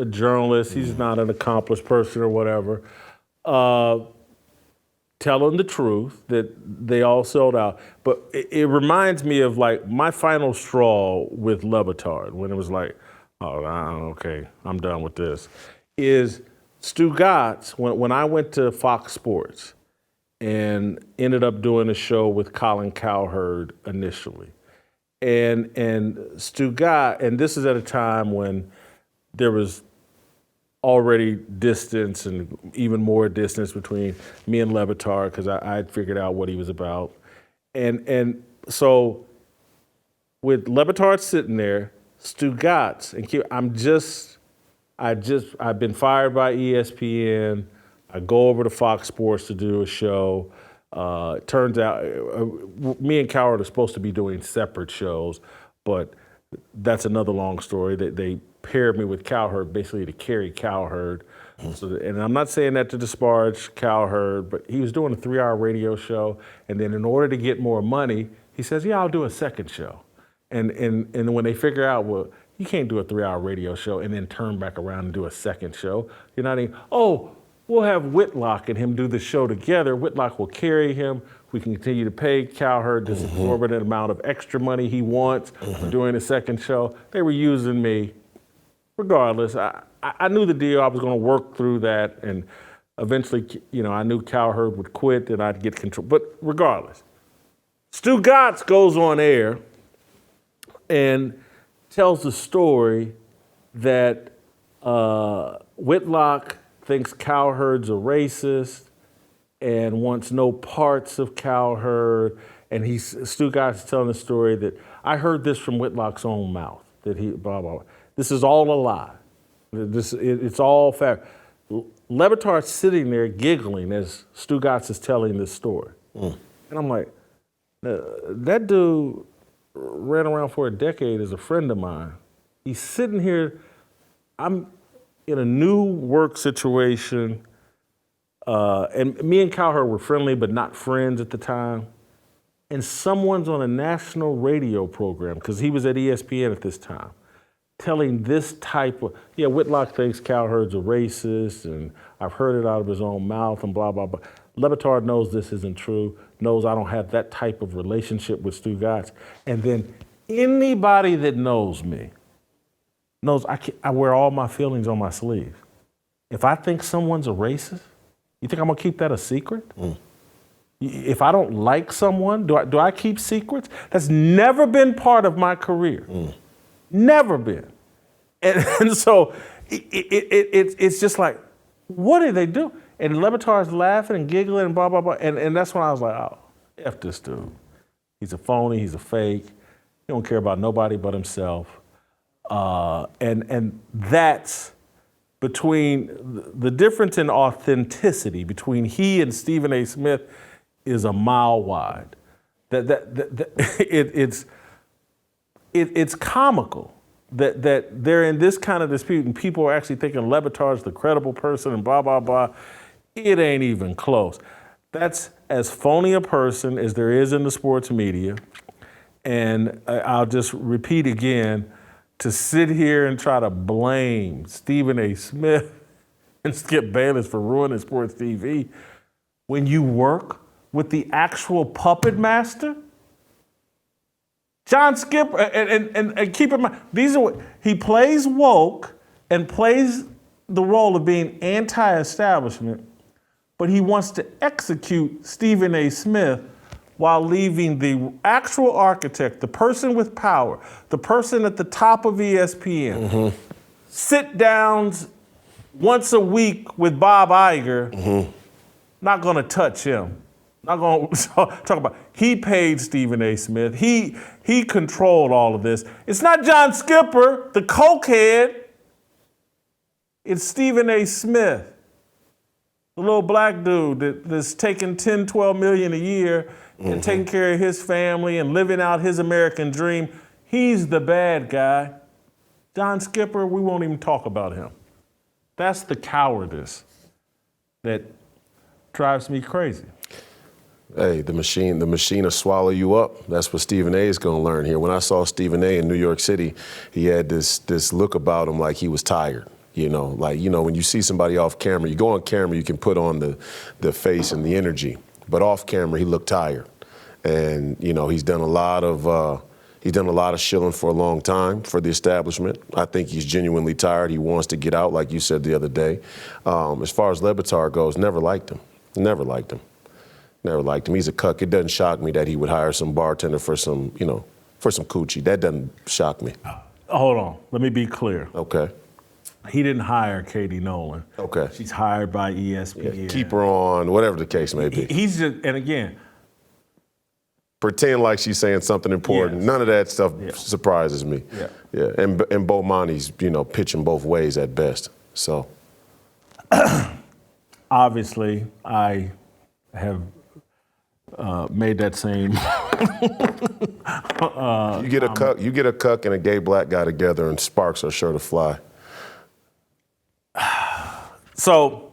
journalist. He's not an accomplished person or whatever. Telling the truth that they all sold out. But it reminds me of my final straw with Le Batard when it was okay, I'm done with this. Is Stu Gatz, when I went to Fox Sports and ended up doing a show with Colin Cowherd initially. And Stu Gatz, and this is at a time when there was already distance and even more distance between me and Batard because I'd figured out what he was about. And so with Batard sitting there, Stu Gatz, and I've been fired by ESPN. I go over to Fox Sports to do a show. It turns out me and Cowherd are supposed to be doing separate shows, but that's another long story. They paired me with Cowherd basically to carry Cowherd. And I'm not saying that to disparage Cowherd, but he was doing a 3-hour radio show, and then in order to get more money, he says, yeah, I'll do a second show. And when they figure out, well, you can't do a 3-hour radio show and then turn back around and do a second show. You're not even, we'll have Whitlock and him do the show together. Whitlock will carry him. We can continue to pay Cowherd this exorbitant amount of extra money he wants for doing a second show. They were using me. Regardless, I knew the deal. I was going to work through that, and eventually, I knew Cowherd would quit and I'd get control. But regardless, Stu Gatz goes on air and tells the story that Whitlock thinks Cowherd's a racist and wants no parts of Cowherd. And Stu Gatz is telling the story that I heard this from Whitlock's own mouth, that he blah, blah, blah. This is all a lie. It's all fact. Batard's sitting there giggling as Stu Gatz is telling this story. And I'm like, that dude ran around for a decade as a friend of mine. He's sitting here, I'm in a new work situation, and me and Cowherd were friendly but not friends at the time. And someone's on a national radio program, because he was at ESPN at this time, telling this type of, Whitlock thinks Cowherd's a racist, and I've heard it out of his own mouth, and blah, blah, blah. Batard knows this isn't true, knows I don't have that type of relationship with Stu Gatz. And then anybody that knows me knows I wear all my feelings on my sleeve. If I think someone's a racist, you think I'm gonna keep that a secret? If I don't like someone, do I keep secrets? That's never been part of my career. Never been. And so it's just like, what did they do? And Batard's laughing and giggling and blah, blah, blah. And that's when I was like, oh, F this dude. He's a phony, he's a fake. He don't care about nobody but himself. And that's between the difference in authenticity between he and Stephen A. Smith is a mile wide. It's comical that they're in this kind of dispute and people are actually thinking Batard's the credible person and blah, blah, blah. It ain't even close. That's as phony a person as there is in the sports media. And I'll just repeat again, to sit here and try to blame Stephen A. Smith and Skip Bayless for ruining sports TV when you work with the actual puppet master. John Skipper, and keep in mind, he plays woke and plays the role of being anti-establishment, but he wants to execute Stephen A. Smith while leaving the actual architect, the person with power, the person at the top of ESPN, sit-downs once a week with Bob Iger, not gonna touch him. Not going to talk about, he paid Stephen A. Smith. He controlled all of this. It's not John Skipper, the cokehead. It's Stephen A. Smith, the little black dude that's taking 10, 12 million a year and taking care of his family and living out his American dream. He's the bad guy. John Skipper, we won't even talk about him. That's the cowardice that drives me crazy. Hey, the machine will swallow you up. That's what Stephen A. is going to learn here. When I saw Stephen A. in New York City, he had this look about him like he was tired. When you see somebody off camera, you go on camera, you can put on the face and the energy, but off camera, he looked tired. And he's done a lot of shilling for a long time for the establishment. I think he's genuinely tired. He wants to get out, like you said the other day. As far as Batard goes, never liked him. Never liked him. He's a cuck. It doesn't shock me that he would hire some bartender for some coochie. That doesn't shock me. Hold on. Let me be clear. Okay. He didn't hire Katie Nolan. Okay. She's hired by ESPN. Yeah, keep her on, whatever the case may be. He's just, and again, pretend like she's saying something important. Yes. None of that stuff surprises me. Yeah. And Bomani's, pitching both ways at best. So obviously, I have made that same. you get a cuck and a gay black guy together, and sparks are sure to fly. So,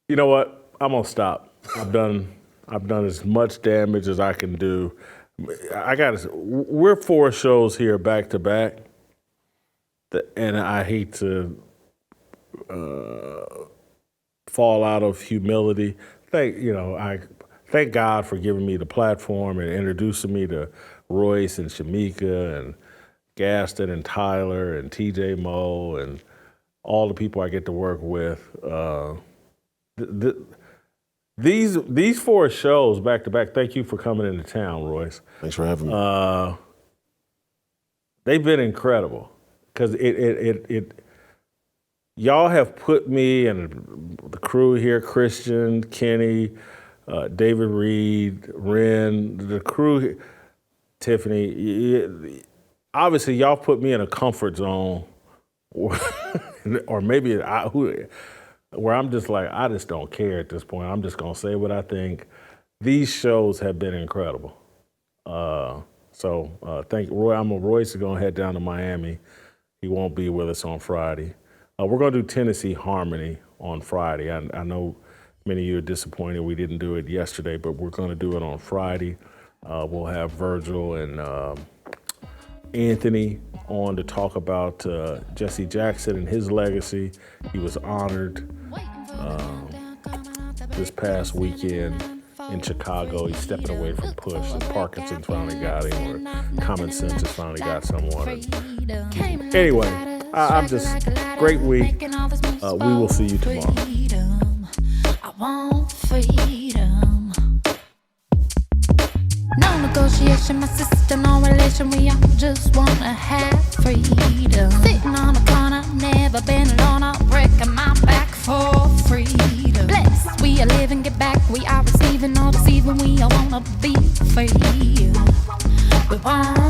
you know what? I'm gonna stop. I've done as much damage as I can do. We're 4 shows here back to back, and I hate to fall out of humility. Thank God for giving me the platform and introducing me to Royce and Shemeka and Gaston and Tyler and TJ Moe and all the people I get to work with. These 4 shows back to back. Thank you for coming into town, Royce. Thanks for having me. They've been incredible because y'all have put me and the crew here, Christian, Kenny, David Reed, Ren, the crew, Tiffany. Obviously, y'all put me in a comfort zone, or maybe where I'm just like, I just don't care at this point. I'm just gonna say what I think. These shows have been incredible. Thank you, Roy. Royce is gonna head down to Miami. He won't be with us on Friday. We're gonna do Tennessee Harmony on Friday. I know many of you are disappointed we didn't do it yesterday, but we're gonna do it on Friday. We'll have Virgil and Anthony on to talk about Jesse Jackson and his legacy. He was honored this past weekend in Chicago. He's stepping away from Push, and Parkinson's finally got him, or Common Sense has finally got someone. Anyway, I'm just, great week. We will see you tomorrow. I want freedom. No negotiation, my sister, no relation. We all just wanna have freedom. Sitting on a corner, never been alone. I'll break my back for freedom. Blessed, we are living, get back. We are receiving, no deceiving. We all wanna be free. We want